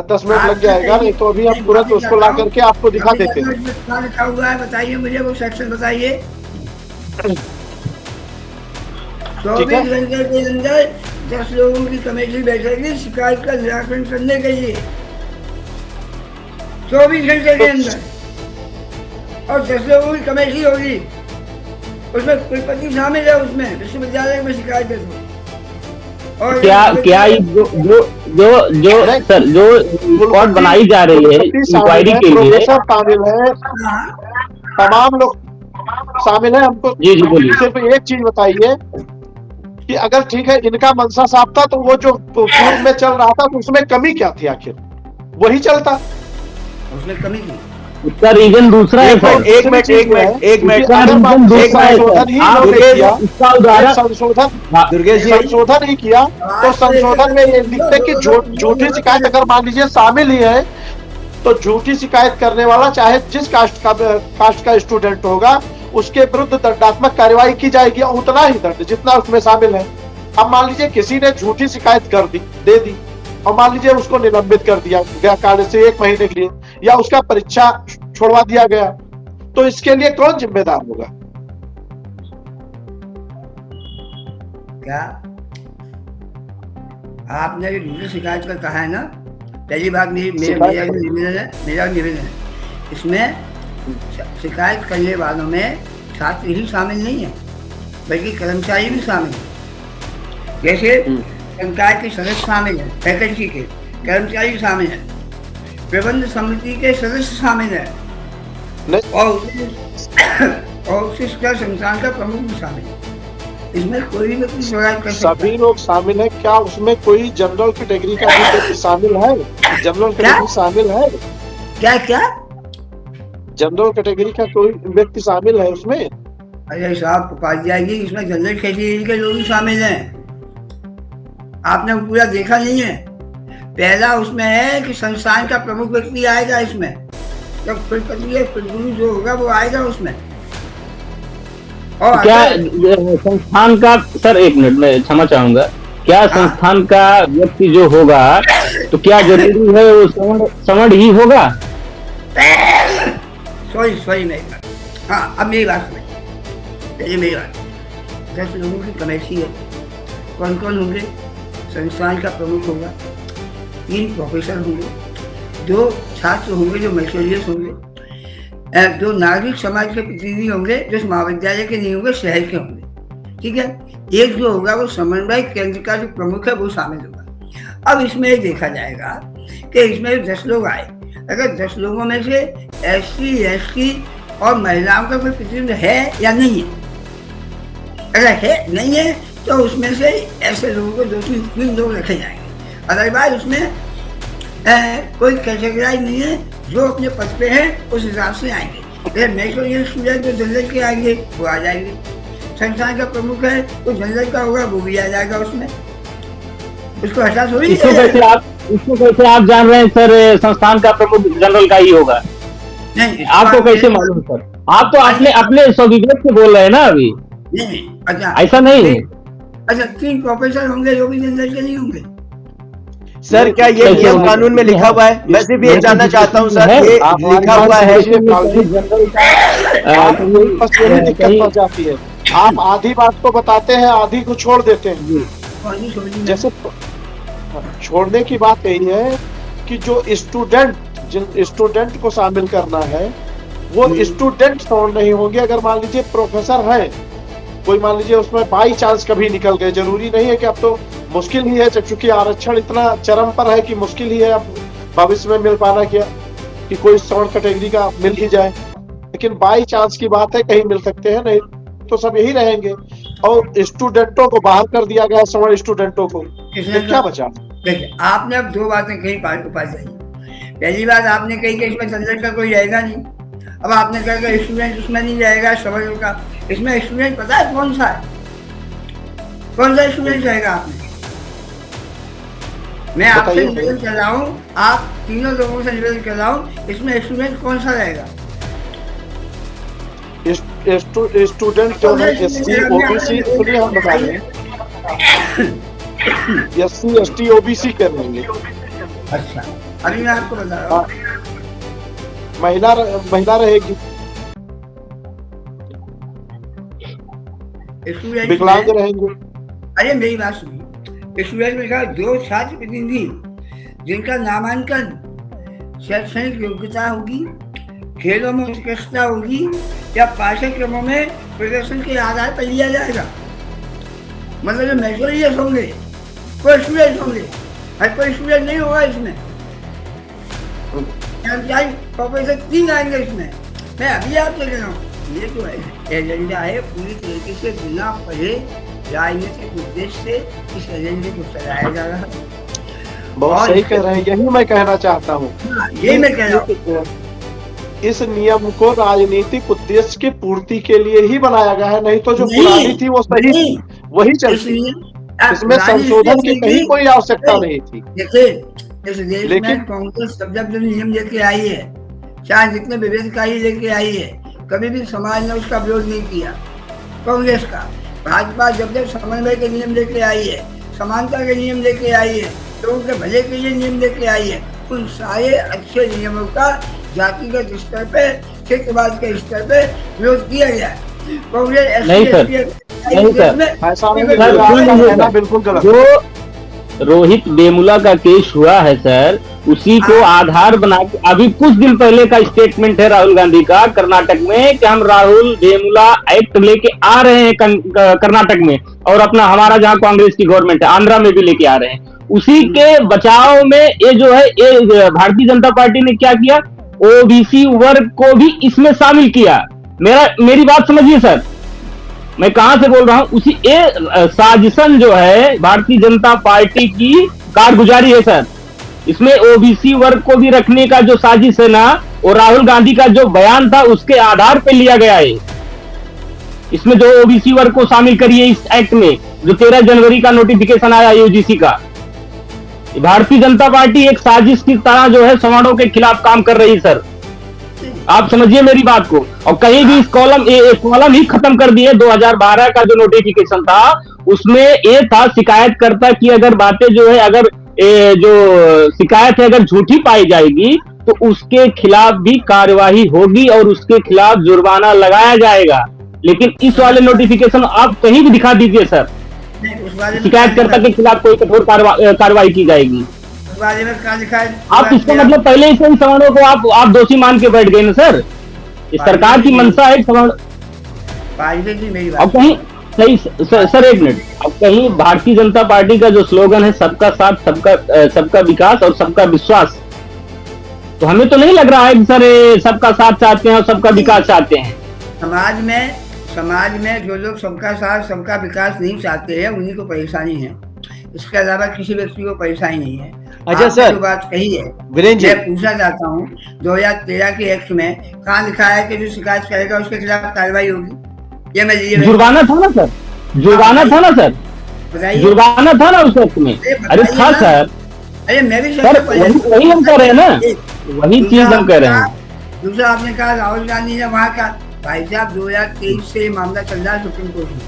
10 मिनट लग जाएगा, नहीं तो अभी हम तुरंत उसको ला करके आपको दिखा देते हैं। कहाँ लिखा हुआ है बताइए मुझे, वो सेक्शन बताइए। 24 घंटे के अंदर 10 लोगों की कमेटी बैठेगी शिकायत का निराकरण करने के लिए। 24 घंटे के अंदर, और 10 लोगों की कमेटी होगी, उसमें कुलपति शामिल है, उसमें विश्वविद्यालय में शिकायत दे दो। और क्या जो सर जो रिपोर्ट बनाई जा रही है इंक्वायरी के लिए, प्रोफेसर शामिल है, तमाम लोग शामिल है। हमको जी बोलिए। सिर्फ एक चीज बताइए कि अगर ठीक है इनका मंशा साफ था तो वो जो पूर्व में चल रहा था तो उसमें कमी क्या थी? आखिर वही चलता, उसमें कमी थी। उसका रीजन दूसरा है सर। एक मिनट इसका उदाहरण दुर्गेश जी संशोधन ही किया तो संशोधन में ये लिखते कि झूठी शिकायत अगर मान लीजिए शामिल ही है तो झूठी शिकायत करने वाला चाहे जिस कास्ट का स्टूडेंट होगा उसके विरुद्ध दंडात्मक कार्यवाही की जाएगी, उतना ही दंड जितना उसमें शामिल है। अब मान लीजिए किसी ने झूठी शिकायत कर दी, दे दी, और मान लीजिए उसको निलंबित कर दिया गया कार्य से 1 महीने के लिए, या उसका परीक्षा छोड़वा दिया गया, तो इसके लिए कौन जिम्मेदार होगा? क्या आपने जो झूठी शिकायत का कहा है ना, पहली बात मेरा निवेदन है, इसमें शिकायत करने वालों में छात्र ही शामिल नहीं है बल्कि कर्मचारी भी शामिल है। जैसे संकाय के सदस्य शामिल हैं, फैकल्टी के कर्मचारी शामिल हैं, प्रबंध समिति के सदस्य शामिल हैं और शिक्षा संस्थान का प्रमुख भी शामिल है। इसमें कोई भी व्यक्ति शिकायत कर सकता है। सभी लोग शामिल है। क्या उसमें कोई जनरल कैटेगरी का भी व्यक्ति शामिल है? जनरल कैटेगरी शामिल है? क्या जनरल कैटेगरी का कोई व्यक्ति शामिल है उसमें? अरे साहब उपाध्याय जी, इसमें जनरल कैटेगरी के लोग भी शामिल हैं। आपने पूरा देखा नहीं है। पहला उसमें है कि संस्थान का प्रमुख व्यक्ति आएगा इसमें, जब कुलपति या कुलगुरु जो होगा वो आएगा उसमें। और क्या संस्थान का, सर 1 मिनट में क्षमा चाहूंगा, क्या संस्थान का व्यक्ति जो होगा तो क्या जरूरी है वो सवर्ण ही होगा? सॉरी मेरी बात, हाँ अब मेरी बात सुनिए, पहले मेरी बात। 10 लोगों की कमेटी है, कौन कौन होंगे? संस्थान का प्रमुख होगा, 3 प्रोफेसर होंगे, 2 छात्र होंगे जो मैथोरियस होंगे, 2 नागरिक समाज के प्रतिनिधि होंगे जो इस महाविद्यालय के नहीं होंगे, शहर के होंगे, ठीक है। एक जो होगा वो समन्वय केंद्र का जो प्रमुख है वो शामिल होगा। अब इसमें देखा जाएगा कि इसमें 10 लोग आए, अगर 10 लोगों में से SC ST और महिलाओं का कोई प्रतिनिधित्व है या नहीं है, अगर है नहीं है तो उसमें से ऐसे लोगों को 2-3 लोग रखे जाएंगे। अदरवाइज उसमें कोई कैटेगराइज नहीं है, जो अपने पद पे हैं उस हिसाब से आएंगे। अगर मैथोरियल स्टूडेंट जो जनरल के आएंगे वो आ जाएंगे, संस्थान का प्रमुख है तो जनरल का होगा वो भी आ जाएगा उसमें, उसको हटा थोड़ी। इसको कैसे आप जान रहे हैं सर संस्थान का प्रमुख जनरल का ही होगा? नहीं, इस आपको बात कैसे में- मालूम सर? आप तो अपने अपने स्वविवेक से बोल रहे हैं ना अभी, नहीं, अच्छा ऐसा नहीं है। अच्छा 3 प्रोफेसर होंगे जो भी जनरल के नहीं होंगे। सर क्या ये कैसे नियम होंगे? कानून में लिखा हुआ है? मैं सिर्फ ये जानना चाहता हूँ सर, है। ये आप हमारी लिखा बात हुआ है? समझिए, कालजी। आप बस यही दिक्कत कहीं- पड़ जाती है, आप आधी बात को बताते हैं, आधी को छोड़ देते हैं। कौन सी समझी जैसे छोड़ने की बात यही है कि जो स्टूडेंट, जिन स्टूडेंट को शामिल करना है वो स्टूडेंट शामिल नहीं होंगे। अगर मान लीजिए प्रोफेसर है कोई, मान लीजिए उसमें बाई चांस कभी निकल गए, जरूरी नहीं है कि अब तो मुश्किल ही है, चूंकि आरक्षण इतना चरम पर है कि मुश्किल ही है अब भविष्य में मिल पाना क्या कि कोई सवर्ण कैटेगरी का मिल ही जाए, लेकिन बाई चांस की बात है, कहीं मिल सकते हैं, नहीं तो सब यही रहेंगे। और स्टूडेंटों को बाहर कर दिया गया, सवर्ण स्टूडेंटों को, किसने तो क्या बचा? देखिए आपने अब 2 बातें कही उपाध्याय जी। पहली बात आपने कही कि इसमें जनरल का कोई रहेगा नहीं। अब आपने कहा कि स्टूडेंट उसमें नहीं रहेगा, सवर्ण का। इसमें स्टूडेंट पता है कौन सा है? कौन सा स्टूडेंट रहेगा आपने? मैं आपसे बताइए। निवेदन कर रहा हूँ, आप तीनों लोगों से निवेदन कर रहा हूँ, इसमें स्टूडेंट कौन सा रहेगा? स्टूडेंट जो है SC OBC, सुनिए हम बता रहे हैं, SC ST OBC कर लेंगे। अच्छा अभी मैं आपको बता रहा हूँ। महिला रहेगी, स्टूडेंट विकलांग रहेंगे। अरे मेरी बात सुनिए, स्टूडेंट में कहा जो छात्र प्रतिनिधि जिनका नामांकन शैक्षणिक योग्यता होगी, खेलों में उत्कृष्टता होगी या पाठ्यक्रमों में प्रदर्शन के आधार पर लिया जाएगा। मतलब जो मेजोरियस होंगे कोई स्टूडेंट होंगे, हर कोई स्टूडेंट नहीं होगा इसमें। प्रोफेसर 3 आएंगे इसमें। मैं अभी आपसे कह रहा हूँ, ये जो है एजेंडा है पूरी तरीके से बिना पढ़े राजनीतिक उद्देश्य से इस एजेंडे को चलाया जा रहा है। बहुत सही कह रहे हैं, यही मैं कहना चाहता हूँ। यही मैं कह रहा हूँ, इस नियम को राजनीतिक उद्देश्य की पूर्ति के लिए ही बनाया गया है, नहीं तो जो नहीं, पुरानी थी वो सही नहीं। थी, वही चलती। इसलिए इसमें संशोधन की कहीं कोई आवश्यकता नहीं थी। देखिए इस देश लेकिन- में कांग्रेस जब नियम लेके आई है, चाहे जितने विभेदकारी लेके आई है, कभी भी समाज ने उसका विरोध नहीं किया कांग्रेस का। भाजपा जब समन्वय के नियम लेके आई है, समानता के नियम लेके आई है, लोगों के भले के लिए नियम लेके आई है, उन सारे अच्छे नियमों का जातिगत स्तर पे, क्षेत्रवाद के स्तर पे विरोध किया गया है। कांग्रेस नहीं सर, नहीं सर। ऐसा नहीं, सर, आपका सुनिए कहना सर, बिल्कुल गलत। जो रोहित वेमुला का केस हुआ है सर, उसी को आधार बना के अभी कुछ दिन पहले का स्टेटमेंट है राहुल गांधी का कर्नाटक में कि हम राहुल वेमुला एक्ट लेके आ रहे हैं कर्नाटक में, और अपना हमारा जहां कांग्रेस की गवर्नमेंट है आंध्रा में भी लेके आ रहे हैं। उसी के बचाव में ये जो है, ये भारतीय जनता पार्टी ने क्या किया, ओबीसी वर्ग को भी इसमें शामिल किया। मेरी बात समझिए सर, मैं कहां से बोल रहा हूं, उसी साजिशन जो है भारतीय जनता पार्टी की कारगुजारी है सर। इसमें ओबीसी वर्ग को भी रखने का जो साजिश है ना, वो राहुल गांधी का जो बयान था उसके आधार पर लिया गया है। इसमें जो ओबीसी वर्ग को शामिल करिए इस एक्ट में, जो 13 जनवरी का नोटिफिकेशन आया यूजीसी का, भारतीय जनता पार्टी एक साजिश की तरह जो है सवर्णों के खिलाफ काम कर रही है सर। आप समझिए मेरी बात को। और कहीं भी इस कॉलम ही खत्म कर दिए। 2012 का जो नोटिफिकेशन था उसमें ये था शिकायतकर्ता की अगर बातें जो है, अगर जो शिकायत है अगर झूठी पाई जाएगी तो उसके खिलाफ भी कार्यवाही होगी और उसके खिलाफ जुर्माना लगाया जाएगा। लेकिन इस वाले नोटिफिकेशन आप कहीं भी दिखा दीजिए सर, शिकायतकर्ता के खिलाफ कोई कठोर कार्रवाई की जाएगी। बारे में क्या लिखा है? आप इसका मतलब पहले से ही सवर्णों को आप दोषी मान के बैठ गए ना सर। इस सरकार की मंशा है सवर्ण। मेरी अब बात कहीं सही सर एक मिनट, अब कहीं भारतीय जनता पार्टी का जो स्लोगन है सबका साथ, सबका विकास और सबका विश्वास, तो हमें तो नहीं लग रहा है कि सर सबका साथ चाहते हैं और सबका विकास चाहते हैं। समाज में जो लोग सबका साथ सबका विकास नहीं चाहते हैं उन्हीं को परेशानी है, इसके अलावा किसी व्यक्ति को परेशानी नहीं है। अच्छा आपने सर, जो बात कही है वीरेंद्र जी, मैं पूछना चाहता हूँ 2013 के एक्ट में कहाँ लिखा है कि जो शिकायत करेगा उसके खिलाफ कार्रवाई होगी? ये मैं जुर्माना था ना सर, जुर्माना था ना सर, बताइए। जुर्माना था ना उस वक्त में। अरे था सर, अरे मैं भी सर वही हम कह रहे हैं ना, वही चीज हम कह रहे हैं। दूसरा आपने कहा राहुल गांधी ने वहाँ का, भाई साहब 2023 से ये मामला चल रहा है सुप्रीम कोर्ट में।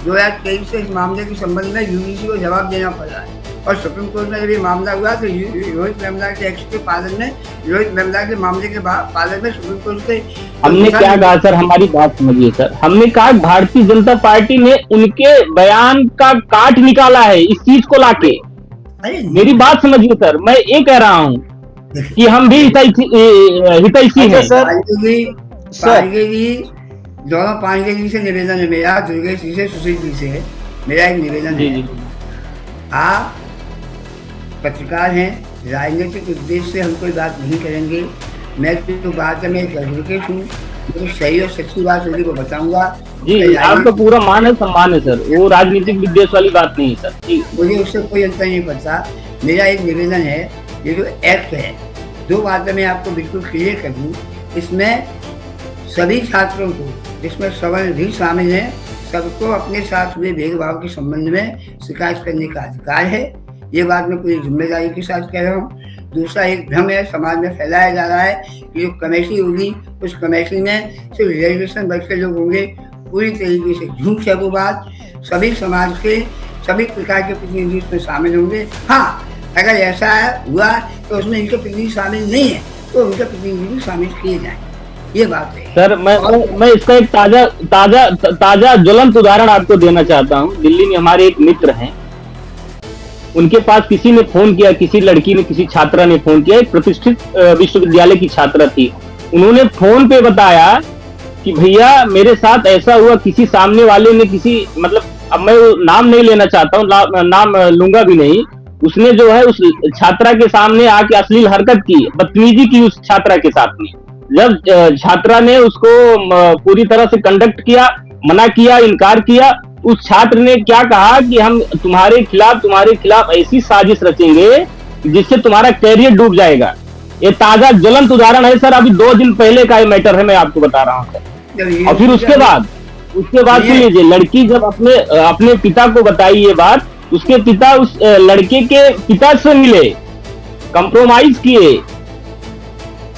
2023 से इस मामले के संबंध में यूजीसी को जवाब देना पड़ रहा है, और सुप्रीम कोर्ट में जब ये मामला हुआ तो रोहित वेमुला के एक्ट के पालन में, रोहित वेमुला के मामले के पालन में सुप्रीम कोर्ट के हमने क्या कहा सर, हमारी बात समझिए सर। हमने कहा भारतीय जनता पार्टी ने उनके बयान का काट निकाला है इस चीज को लाके। मेरी बात समझिए सर, मैं ये कह रहा हूँ कि हम भी हितैषी हैं सर। दोनों पांडे जी से निवेदन है मेरा, दुर्गेश जी से, सुशील जी से मेरा एक निवेदन है। आप पत्रकार हैं, राजनीतिक उद्देश्य से हम कोई बात नहीं करेंगे। मैं तो बात है, मैं एक एडवोकेट हूँ, तो सही और सच्ची बात होगी वो बताऊंगा जी। आपका पूरा मान है, सम्मान है सर, वो राजनीतिक विद्वेष वाली बात नहीं है सर जी। मुझे उससे कोई अंतर नहीं पड़ता। मेरा एक निवेदन है, ये जो एक्ट है, दो बातें मैं आपको बिल्कुल क्लियर कर दूँ। इसमें सभी छात्रों को, जिसमें सवर्ण भी शामिल हैं, सबको अपने साथ हुए भेदभाव के संबंध में शिकायत करने का अधिकार है। ये बात मैं पूरी जिम्मेदारी के साथ कह रहा हूँ। दूसरा एक भ्रम है समाज में फैलाया जा रहा है कि जो कमेटी होगी उस कमेटी में सिर्फ रिजर्वेशन वर्ग के लोग होंगे, पूरी तरीके से झूठ है वो बात। सभी समाज के सभी प्रकार के प्रतिनिधि उसमें शामिल होंगे। हाँ, अगर ऐसा हुआ तो उसमें इनके प्रतिनिधि शामिल नहीं है तो उनके प्रतिनिधि भी शामिल किए जाए, ये बात है सर। मैं इसका एक ताजा ज्वलंत उदाहरण आपको देना चाहता हूँ। दिल्ली में हमारे एक मित्र हैं, उनके पास किसी ने फोन किया, किसी लड़की ने, किसी छात्रा ने फोन किया, एक प्रतिष्ठित विश्वविद्यालय की छात्रा थी। उन्होंने फोन पे बताया कि भैया मेरे साथ ऐसा हुआ, किसी सामने वाले ने किसी, मतलब अब मैं नाम नहीं लेना चाहता हूँ, नाम लूंगा भी नहीं, उसने जो है उस छात्रा के सामने आके अश्लील हरकत की, बदतमीजी की उस छात्रा के साथ में। जब छात्रा ने उसको पूरी तरह से कंडक्ट किया, मना किया, इनकार किया, उस छात्र ने क्या कहा कि हम तुम्हारे खिलाफ ऐसी साजिश रचेंगे जिससे तुम्हारा कैरियर डूब जाएगा। ये ताजा ज्वलंत उदाहरण है सर, अभी 2 दिन पहले का ये मैटर है, मैं आपको बता रहा हूँ सर। और फिर उसके बाद सुन लीजिए, लड़की जब अपने पिता को बताई ये बात, उसके पिता उस लड़के के पिता से मिले, कंप्रोमाइज किए।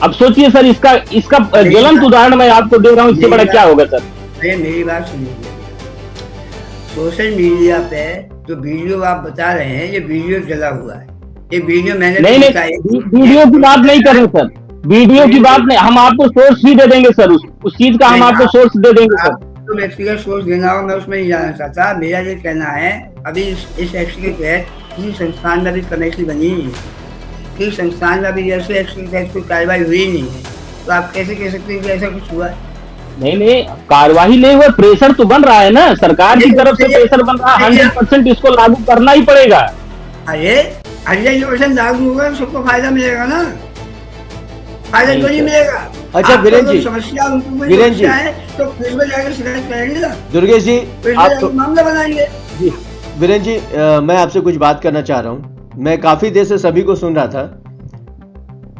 अब सोचिए सर, इसका ज्वलंत उदाहरण मैं आपको दे रहा हूँ, इससे बड़ा क्या होगा सर। मेरी बात सुनिए, सोशल मीडिया पे जो वीडियो आप बता रहे हैं, ये वीडियो जला हुआ है। ये वीडियो मैंने नहीं, वीडियो की बात नहीं कर रहे सर, वीडियो की बात नहीं, हम आपको सोर्स भी दे देंगे सर, उस चीज का हम आपको सोर्स दे देंगे सर। तो व्यक्तिगत सोर्स देना हो, मैं उसमें नहीं जाना चाहता। मेरा ये कहना है, अभी इस एक्ट के तहत किसी संस्थान में भी कमेटी बनी नहीं है, किसी संस्थान में भी जैसे एक्ट के तहत कोई कार्रवाई हुई नहीं है, तो आप कैसे कह सकते हैं कि ऐसा कुछ हुआ है? नहीं, कार्रवाई नहीं हुआ, प्रेशर तो बन रहा है ना, सरकार की तरफ से प्रेशर बन रहा है। 100% इसको लागू करना ही पड़ेगा। अरे 100% लागू होगा तो सबको फायदा मिलेगा ना, फायदा तो नहीं मिलेगा। अच्छा वीरेंद्र जी, समस्या वीरेंद्र जी है तो फिर में जाकर शिकायत करेंगे ना, दुर्गेश जी आप तो मामला बनाएंगे। जी वीरेंद्र जी, मैं आपसे कुछ बात करना चाह रहा हूँ। मैं काफी देर से सभी को सुन रहा था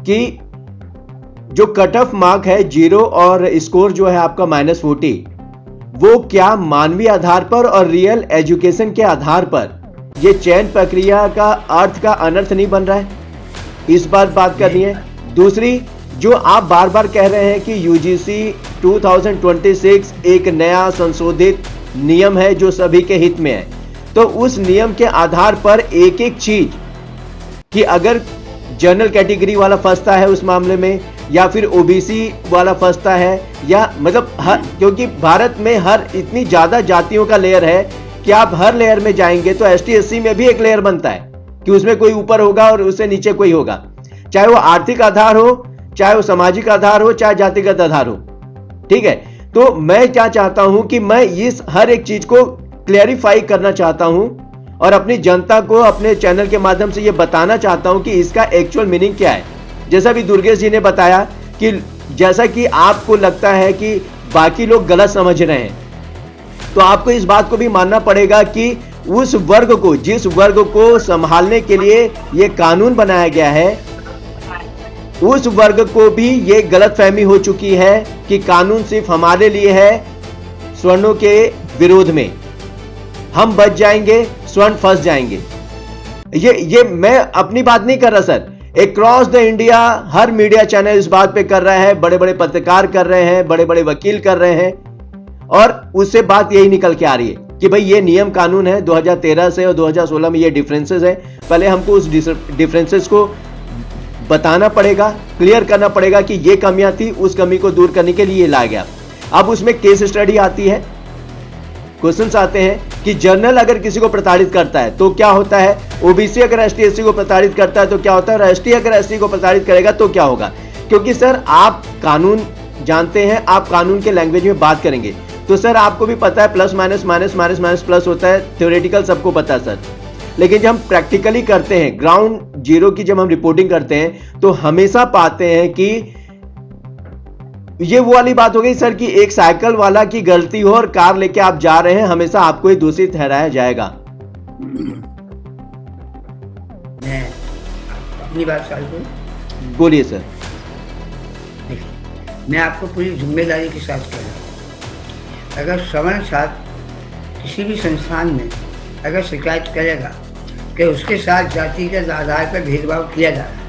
कि जो कट ऑफ मार्क है 0 और स्कोर जो है आपका -40, वो क्या मानवीय आधार पर और रियल एजुकेशन के आधार पर ये चयन प्रक्रिया का अर्थ का अनर्थ नहीं बन रहा है? इस बात करनी है। दूसरी, जो आप बार बार कह रहे हैं कि यूजीसी 2026 एक नया संशोधित नियम है जो सभी के हित में है, तो उस नियम के आधार पर एक एक चीज कि अगर जनरल कैटेगरी वाला फंसता है उस मामले में, या फिर ओबीसी वाला फंसता है, या मतलब क्योंकि भारत में हर इतनी ज्यादा जातियों का लेयर है कि आप हर लेयर में जाएंगे तो ST/SC में भी एक लेयर बनता है कि उसमें कोई ऊपर होगा और उससे नीचे कोई होगा, चाहे वो आर्थिक आधार हो, चाहे वो सामाजिक आधार हो, चाहे जातिगत आधार हो। ठीक है, तो मैं क्या चाहता हूं कि मैं इस हर एक चीज को क्लैरिफाई करना चाहता हूं और अपनी जनता को अपने चैनल के माध्यम से ये बताना चाहता हूं कि इसका एक्चुअल मीनिंग क्या है। जैसा भी दुर्गेश जी ने बताया कि जैसा कि आपको लगता है कि बाकी लोग गलत समझ रहे हैं, तो आपको इस बात को भी मानना पड़ेगा कि उस वर्ग को, जिस वर्ग को संभालने के लिए ये कानून बनाया गया है, उस वर्ग को भी ये गलतफहमी हो चुकी है कि कानून सिर्फ हमारे लिए है, स्वर्णों के विरोध में हम बच जाएंगे, स्वर्ण फंस जाएंगे। ये मैं अपनी बात नहीं कर रहा sir, across the India her media channel इस बात पे कर रहा है, बड़े बड़े पत्रकार कर रहे हैं, बड़े बड़े वकील कर रहे हैं, और उससे बात यही निकल के आ रही है कि भाई ये नियम कानून है 2013 से और 2016 में ये डिफरेंसेस है। पहले हमको उस डिफरेंसेस को बताना पड़ेगा, क्लियर करना पड़ेगा कि ये कमियां थी, उस कमी को दूर करने के लिए ये लाया गया। अब उसमें केस स्टडी आती है, क्वेश्चंस आते हैं कि जनरल अगर किसी को प्रताड़ित करता है तो क्या होता है, ओबीसी अगर एसटी/एससी को प्रताड़ित करता है तो क्या होता है, और एसटी अगर एससी को प्रताड़ित करेगा तो क्या होगा। क्योंकि सर आप कानून जानते हैं, आप कानून के लैंग्वेज में बात करेंगे तो सर आपको भी पता है plus minus minus minus minus plus होता है, थ्योरेटिकल सबको पता है सर। लेकिन जब हम प्रैक्टिकली करते हैं, ग्राउंड जीरो की जब हम रिपोर्टिंग करते हैं तो हमेशा पाते हैं कि ये वो वाली बात हो गई सर कि एक साइकिल वाला की गलती हो और कार लेके आप जा रहे हैं, हमेशा आपको ही दोषी ठहराया जाएगा। मैं अपनी बात चालू करूं? बोलिए सर। देखिए, मैं आपको पूरी जिम्मेदारी के साथ कह रहा हूँ, अगर सवर्ण छात्र किसी भी संस्थान में अगर शिकायत करेगा कि उसके साथ जाति के आधार पर भेदभाव किया जा रहा है,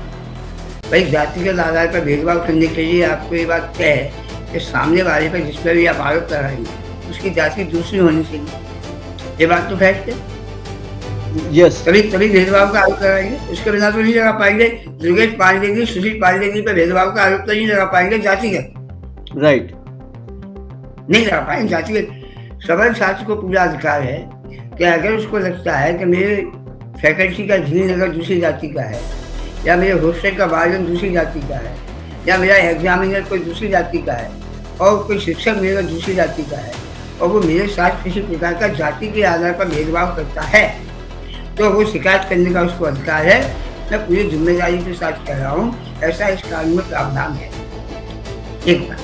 भाई जाति के आधार पर भेदभाव करने के लिए आपको ये बात तय है कि सामने वाले पर जिस पर भी आप आरोप लगाएंगे उसकी जाति दूसरी होनी चाहिए। ये बात तो फैक्ट है। यस, तभी भेदभाव का आरोप लगाएंगे, उसके बिना तो नहीं लगा पाएंगे। दुर्गेश पांडे जी, सुशील पांडे जी पर भेदभाव का आरोप तो नहीं लगा पाएंगे जातिगत, राइट, नहीं लगा पाएंगे जातिगत। सवर्ण छात्र को पूरा अधिकार है कि अगर उसको लगता है कि मेरे फैकल्टी का झील नगर दूसरी जाति का है, या मेरे हॉस्टल का वार्डन दूसरी जाति का है, या मेरा एग्जामिनर कोई दूसरी जाति का है, और कोई शिक्षक मेरा दूसरी जाति का है, और वो मेरे साथ किसी प्रकार का जाति के आधार पर भेदभाव करता है, तो वो शिकायत करने का उसको अधिकार है। मैं पूरी जिम्मेदारी के साथ कह रहा हूँ, ऐसा इस कानून में प्रावधान है। एक बात,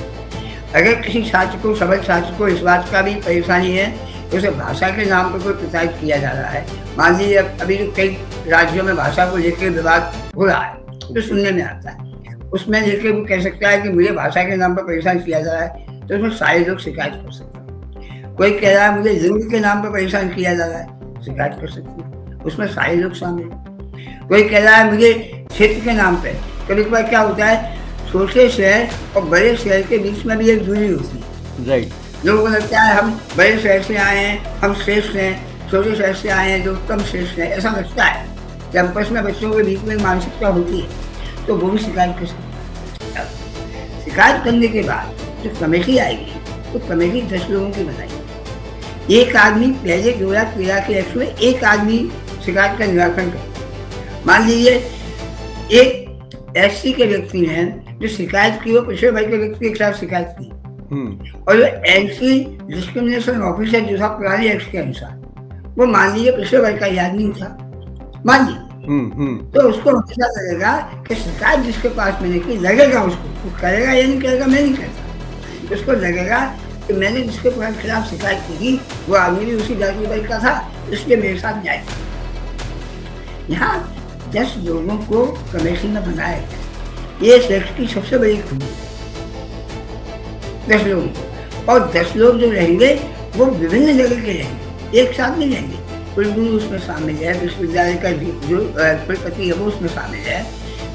अगर किसी छात्र को, सवर्ण छात्र को इस बात का भी परेशानी है कि उसे भाषा के नाम पर कोई प्रताड़ित किया जा रहा है, मान लीजिए अभी जो कई राज्यों में भाषा को लेकर विवाद हो रहा है तो सुनने में आता है, उसमें लेकर वो कह सकता है कि मुझे भाषा के नाम पर परेशान किया जा रहा है, तो उसमें सारे लोग शिकायत कर सकते हैं। कोई कह रहा है मुझे लिंग के नाम पर परेशान किया जा रहा है, शिकायत कर सकते हैं, उसमें सारे लोग शामिल हैं। कोई कह रहा है मुझे क्षेत्र के नाम पर, कभी कभार क्या होता है छोटे शहर और बड़े शहर के बीच में भी एक दूरी होती है, राइट। लोगों को लगता है हम बड़े शहर से आए हैं, हम श्रेष्ठ हैं, छोटे शहर से आए हैं जो कम श्रेष्ठ हैं, ऐसा लगता है। कैंपस में बच्चों के बीच में मानसिकता होती है, तो वो भी शिकायत कर सकते हैं। शिकायत करने के बाद जो कमेटी आएगी तो कमेटी 10 लोगों की बनाएगी। एक आदमी, पहले 2013 के एक्ट में एक आदमी शिकायत का निराकरण करे। मान लीजिए एक एससी के व्यक्ति हैं जो शिकायत की, वो पिछड़े वर्ग के व्यक्ति के खिलाफ शिकायत की, और जो एंटी डिस्क्रिमिनेशन ऑफिसर जो था पुराने एक्ट के अनुसार, वो मान लीजिए पिछड़े वर्ग का आदमी था, मान लीजिए, तो उसको हमेशा लगेगा कि शिकायत जिसके पास मैंने की, लगेगा उसको, वो करेगा या नहीं करेगा मैं नहीं कहता, उसको लगेगा कि मैंने जिसके खिलाफ शिकायत की थी वो आदमी भी उसी जाति वर्ग का था, इसलिए मेरे साथ न्याय। यहाँ 10 लोगों को कमेटी में बनाया गया, ये सेक्ट की सबसे बड़ी खूबी, 10 लोग, और 10 लोग जो रहेंगे वो विभिन्न जगह के रहेंगे, एक साथ नहीं रहेंगे। कुलगुरु उसमें शामिल है, विश्वविद्यालय का जो कुलपति है वो उसमें शामिल है,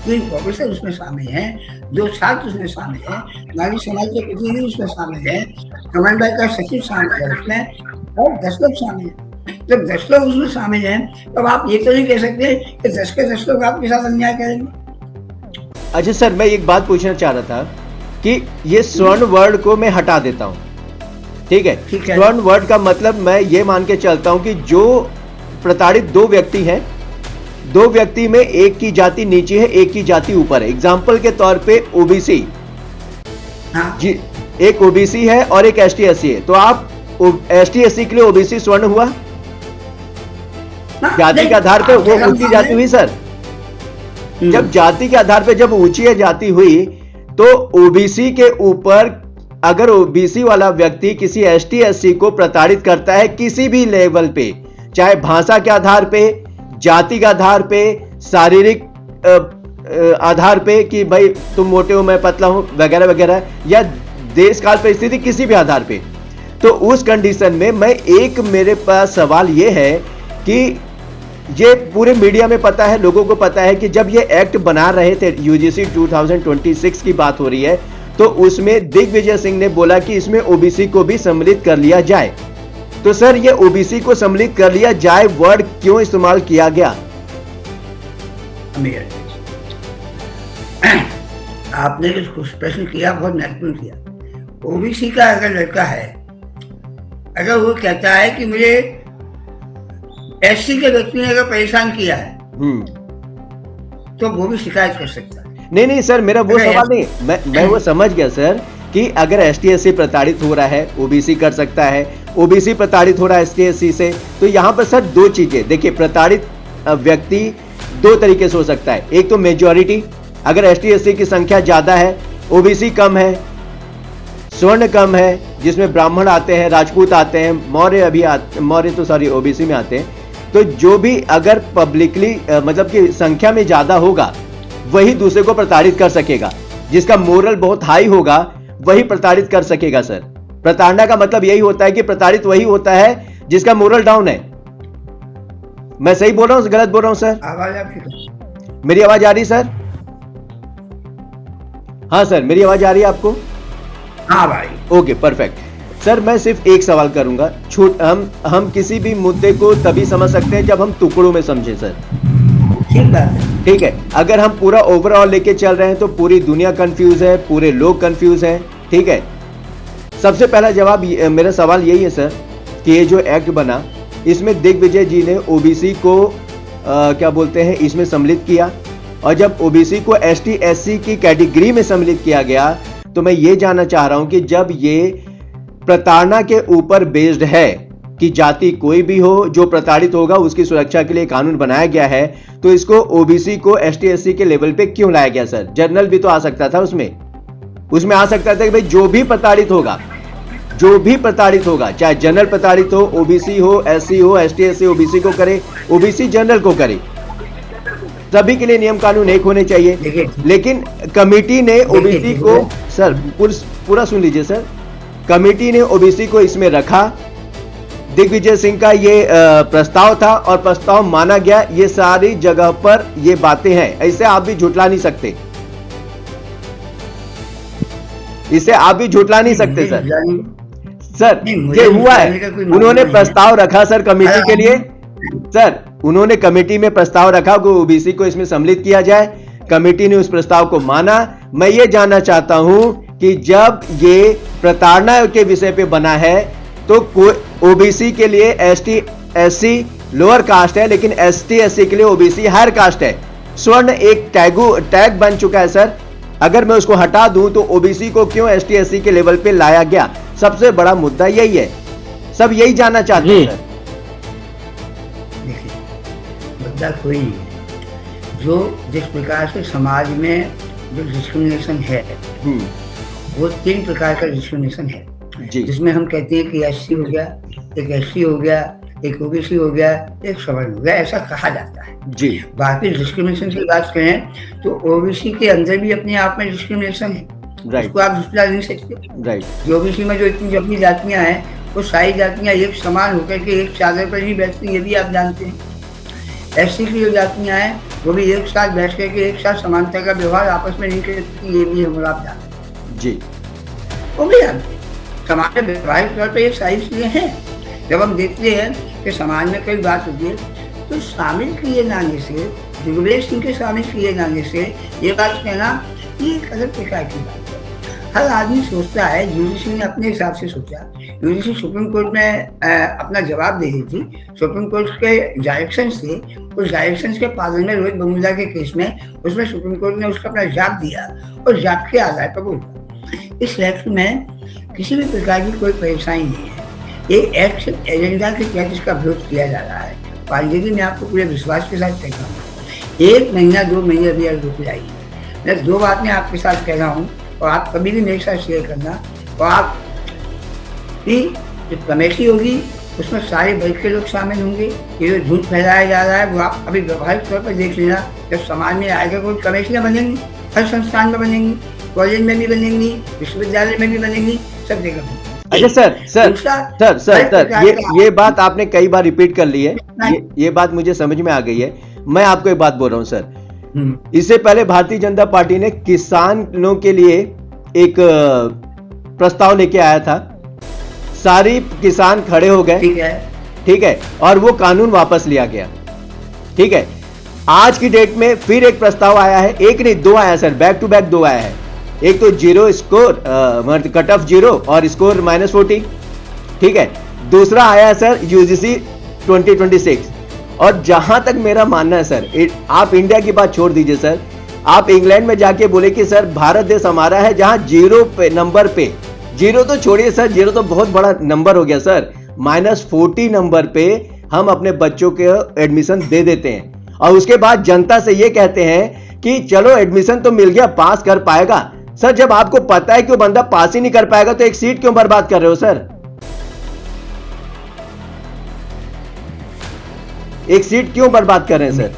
3 प्रोफेसर उसमें शामिल हैं, 2 छात्र उसमें शामिल हैं, नागरिक समाज के प्रतिनिधि उसमें शामिल है, समन्वय का सचिव शामिल है उसमें, और 10 लोग शामिल हैं। जब 10 लोग उसमें शामिल हैं तब आप ये तो नहीं कह सकते कि 10 के 10 लोग आपके साथ अन्याय करेंगे। अच्छा सर, मैं एक बात पूछना चाह रहा था कि ये स्वर्ण वर्ड को मैं हटा देता हूँ, ठीक है? स्वर्ण वर्ड का मतलब मैं ये मान के चलता हूँ कि जो प्रताड़ित 2 व्यक्ति हैं, 2 व्यक्ति में एक की जाति नीचे है, एक की जाति ऊपर है। एग्जाम्पल के तौर पे ओबीसी, जी, एक ओबीसी है और एक एसटी/एससी है, तो आप एसटी/एससी के लिए ओबीसी स्वर्ण हुआ, जाति के आधार पे वो ऊंची जाति हुई सर। जब जाति के आधार पे जब ऊंची जाति हुई तो ओबीसी के ऊपर अगर ओबीसी वाला व्यक्ति किसी एसटी/एससी को प्रताड़ित करता है किसी भी लेवल पे, चाहे भाषा के आधार पे, जाति के आधार पे, शारीरिक आधार पे कि भाई तुम मोटे हो मैं पतला हूं वगैरह वगैरह, या देश काल परिस्थिति किसी भी आधार पे, तो उस कंडीशन में मैं एक मेरे पास सवाल ये है कि ये पूरे मीडिया में पता है, लोगों को पता है कि जब ये एक्ट बना रहे थे, यूजीसी 2026 की बात हो रही है, तो उसमें दिग्विजय सिंह ने बोला कि इसमें ओबीसी को भी सम्मिलित कर लिया जाए। तो सर ये ओबीसी को सम्मिलित कर लिया जाए वर्ड क्यों इस्तेमाल किया गया? आपने जो प्रश्न किया बहुत महत्वपूर्ण किया। ओबीसी का अगर लड़का है, अगर वो कहता है कि मुझे एससी के व्यक्ति ने अगर परेशान किया है तो वो भी शिकायत कर सकता है। नहीं सर, मेरा वो सवाल नहीं, मैं वो समझ गया सर कि अगर एसटी एससी प्रताड़ित हो रहा है ओबीसी कर सकता है, ओबीसी प्रताड़ित हो रहा है एसटी एससी से। तो यहाँ पर सर दो चीजें देखिए, प्रताड़ित व्यक्ति दो तरीके से हो सकता है। एक तो मेजॉरिटी, अगर एसटी एससी की संख्या ज्यादा है, ओबीसी कम है, स्वर्ण कम है, जिसमें ब्राह्मण आते हैं, राजपूत आते हैं, मौर्य ओबीसी में आते हैं। तो जो भी अगर पब्लिकली मतलब कि संख्या में ज्यादा होगा वही दूसरे को प्रताड़ित कर सकेगा, जिसका मोरल बहुत हाई होगा वही प्रताड़ित कर सकेगा। सर प्रताड़ना का मतलब यही होता है कि प्रताड़ित वही होता है जिसका मोरल डाउन है। मैं सही बोल रहा हूं, गलत बोल रहा हूं सर? आवाज आपकी, मेरी आवाज आ रही सर? हाँ सर, मेरी आवाज आ रही है आपको? हाँ भाई, ओके परफेक्ट। सर मैं सिर्फ एक सवाल करूंगा, हम किसी भी मुद्दे को तभी समझ सकते हैं जब हम टुकड़ों में समझे सर। ठीक बात है। ठीक है, अगर हम पूरा ओवरऑल लेके चल रहे हैं तो पूरी दुनिया कंफ्यूज है, पूरे लोग कंफ्यूज हैं। ठीक है, सबसे पहला जवाब मेरा सवाल यही है सर कि ये जो एक्ट बना इसमें दिग्विजय जी ने ओबीसी को क्या बोलते हैं इसमें सम्मिलित किया, और जब ओबीसी को एसटी एससी की कैटेगरी में सम्मिलित किया गया तो मैं ये जानना चाह रहा हूं कि जब ये प्रताड़ना के ऊपर बेस्ड है कि जाति कोई भी हो जो प्रताड़ित होगा उसकी सुरक्षा के लिए कानून बनाया गया है, तो इसको ओबीसी को एसटी एससी के लेवल पे क्यों लाया गया सर? जनरल भी तो आ सकता था उसमें आ सकता था कि भाई जो भी प्रताड़ित होगा चाहे जनरल प्रताड़ित हो, ओबीसी हो, एससी हो, एसटी एससी ओबीसी को करे, ओबीसी जनरल को करे, सभी के लिए नियम कानून एक होने चाहिए। लेकिन कमेटी ने ओबीसी को, सर पूरा सुन लीजिए सर, कमेटी ने ओबीसी को इसमें रखा। दिग्विजय सिंह का ये प्रस्ताव था और प्रस्ताव माना गया। ये सारी जगह पर ये बातें हैं, ऐसे आप भी झुटला नहीं सकते, इसे आप भी झुटला नहीं सकते सर ये हुआ है। उन्होंने प्रस्ताव रखा सर कमेटी के लिए, सर उन्होंने कमेटी में प्रस्ताव रखा कि ओबीसी को इसमें सम्मिलित किया जाए, कमेटी ने उस प्रस्ताव को माना। मैं ये जानना चाहता हूं कि जब ये प्रताड़ना के विषय पे बना है तो ओबीसी के लिए एसटी एससी लोअर कास्ट है, लेकिन एसटी एससी के लिए ओबीसी हायर कास्ट है। स्वर्ण एक टैग बन चुका है सर, अगर मैं उसको हटा दूं तो ओबीसी को क्यों एसटी एससी के लेवल पे लाया गया? सबसे बड़ा मुद्दा यही है, सब यही जानना चाहते हैं सर। देखिए मुद्दा कोई नहीं है, जो जिस प्रकार से समाज में जो डिस्क्रिमिनेशन है वो 3 प्रकार का डिस्क्रिमिनेशन है, जिसमें हम कहते हैं कि एससी हो गया, एक एसटी हो गया, एक ओबीसी हो गया, एक सवर्ण हो गया, ऐसा कहा जाता है जी। बाकी डिस्क्रिमिनेशन की बात करें तो ओबीसी के अंदर भी अपने आप में डिस्क्रिमिनेशन है, उसको आप झुठला नहीं सकते। जो ओबीसी में जो इतनी अपनी जातियां हैं वो सारी जातियां एक समान होकर के एक चादर पर ही बैठती, ये भी आप जानते हैं। एससी की जो जातियां हैं वो भी एक साथ बैठ करके एक साथ समानता का व्यवहार आपस में नहीं करती, ये भी हम आप जानते हैं जी, वो भी जानते हैं। समाज में व्यवहारिक तौर पर ये सारी चीजें हैं। जब हम देखते हैं कि समाज में कोई बात होती है तो शामिल किए जाने से, दिग्विजय सिंह के शामिल किए जाने से ये बात कहना ये एक अलग प्रकार की बात है। हर आदमी सोचता है, यूजीसी ने अपने हिसाब से सोचा, यूजीसी सुप्रीम कोर्ट में अपना जवाब दे रही थी, सुप्रीम कोर्ट के डायरेक्शन से, उस डायरेक्शन के पालन में रोहित वेमुला के केस में उसमें सुप्रीम कोर्ट ने उसका अपना जवाब दिया और जवाब के आधार पर बोला। इस एक्ट में किसी भी प्रकार की कोई परेशानी नहीं है, ये एक्ट एजेंडा के तहत इसका विरोध किया जा रहा है। पांडे जी मैं आपको पूरे विश्वास के साथ कहता हूँ, 1 महीना 2 महीने अभी रुक जाइए। मैं 2 बातें आपके साथ कह रहा हूँ और आप कभी भी मेरे साथ शेयर करना, और आप की जो कमेटी होगी उसमें सारे वर्ग के लोग शामिल होंगे। ये जो झूठ फैलाया जा रहा है वो आप अभी व्यवहारिक तौर पर देख लेना, जब समाज में आएगा कोई कमेटियाँ बनेंगी, हर संस्थान में बनेंगी, कॉलेज में भी बनेंगी, विश्वविद्यालय में भी बनेंगी, सब जगह। अच्छा सर सर दूसरा, सर सर हर सर प्रकार ये का- ये बात आपने कई बार रिपीट कर ली है, ये बात मुझे समझ में आ गई है। मैं आपको एक बात बोल रहा हूँ सर, इससे पहले भारतीय जनता पार्टी ने किसानों के लिए एक प्रस्ताव लेके आया था, सारी किसान खड़े हो गए, ठीक है, और वो कानून वापस लिया गया, ठीक है। आज की डेट में फिर एक प्रस्ताव आया है, एक नहीं दो आया सर, बैक टू बैक दो आया है। एक तो zero score, cut off zero और स्कोर -40, ठीक है। दूसरा आया सर यूजीसी 2026। और जहां तक मेरा मानना है सर, आप इंडिया की बात छोड़ दीजिए सर, आप इंग्लैंड में जाके बोले कि सर भारत देश हमारा है जहां जीरो पे नंबर पे, जीरो तो छोड़िए सर, जीरो तो बहुत बड़ा नंबर हो गया सर, -40 नंबर पे हम अपने बच्चों के एडमिशन दे देते हैं। और उसके बाद जनता से ये कहते हैं कि चलो एडमिशन तो मिल गया, पास कर पाएगा। सर जब आपको पता है कि वो बंदा पास ही नहीं कर पाएगा तो एक सीट क्यों बर्बाद कर रहे हो सर? एक सीट क्यों बर्बाद कर रहे हैं सर?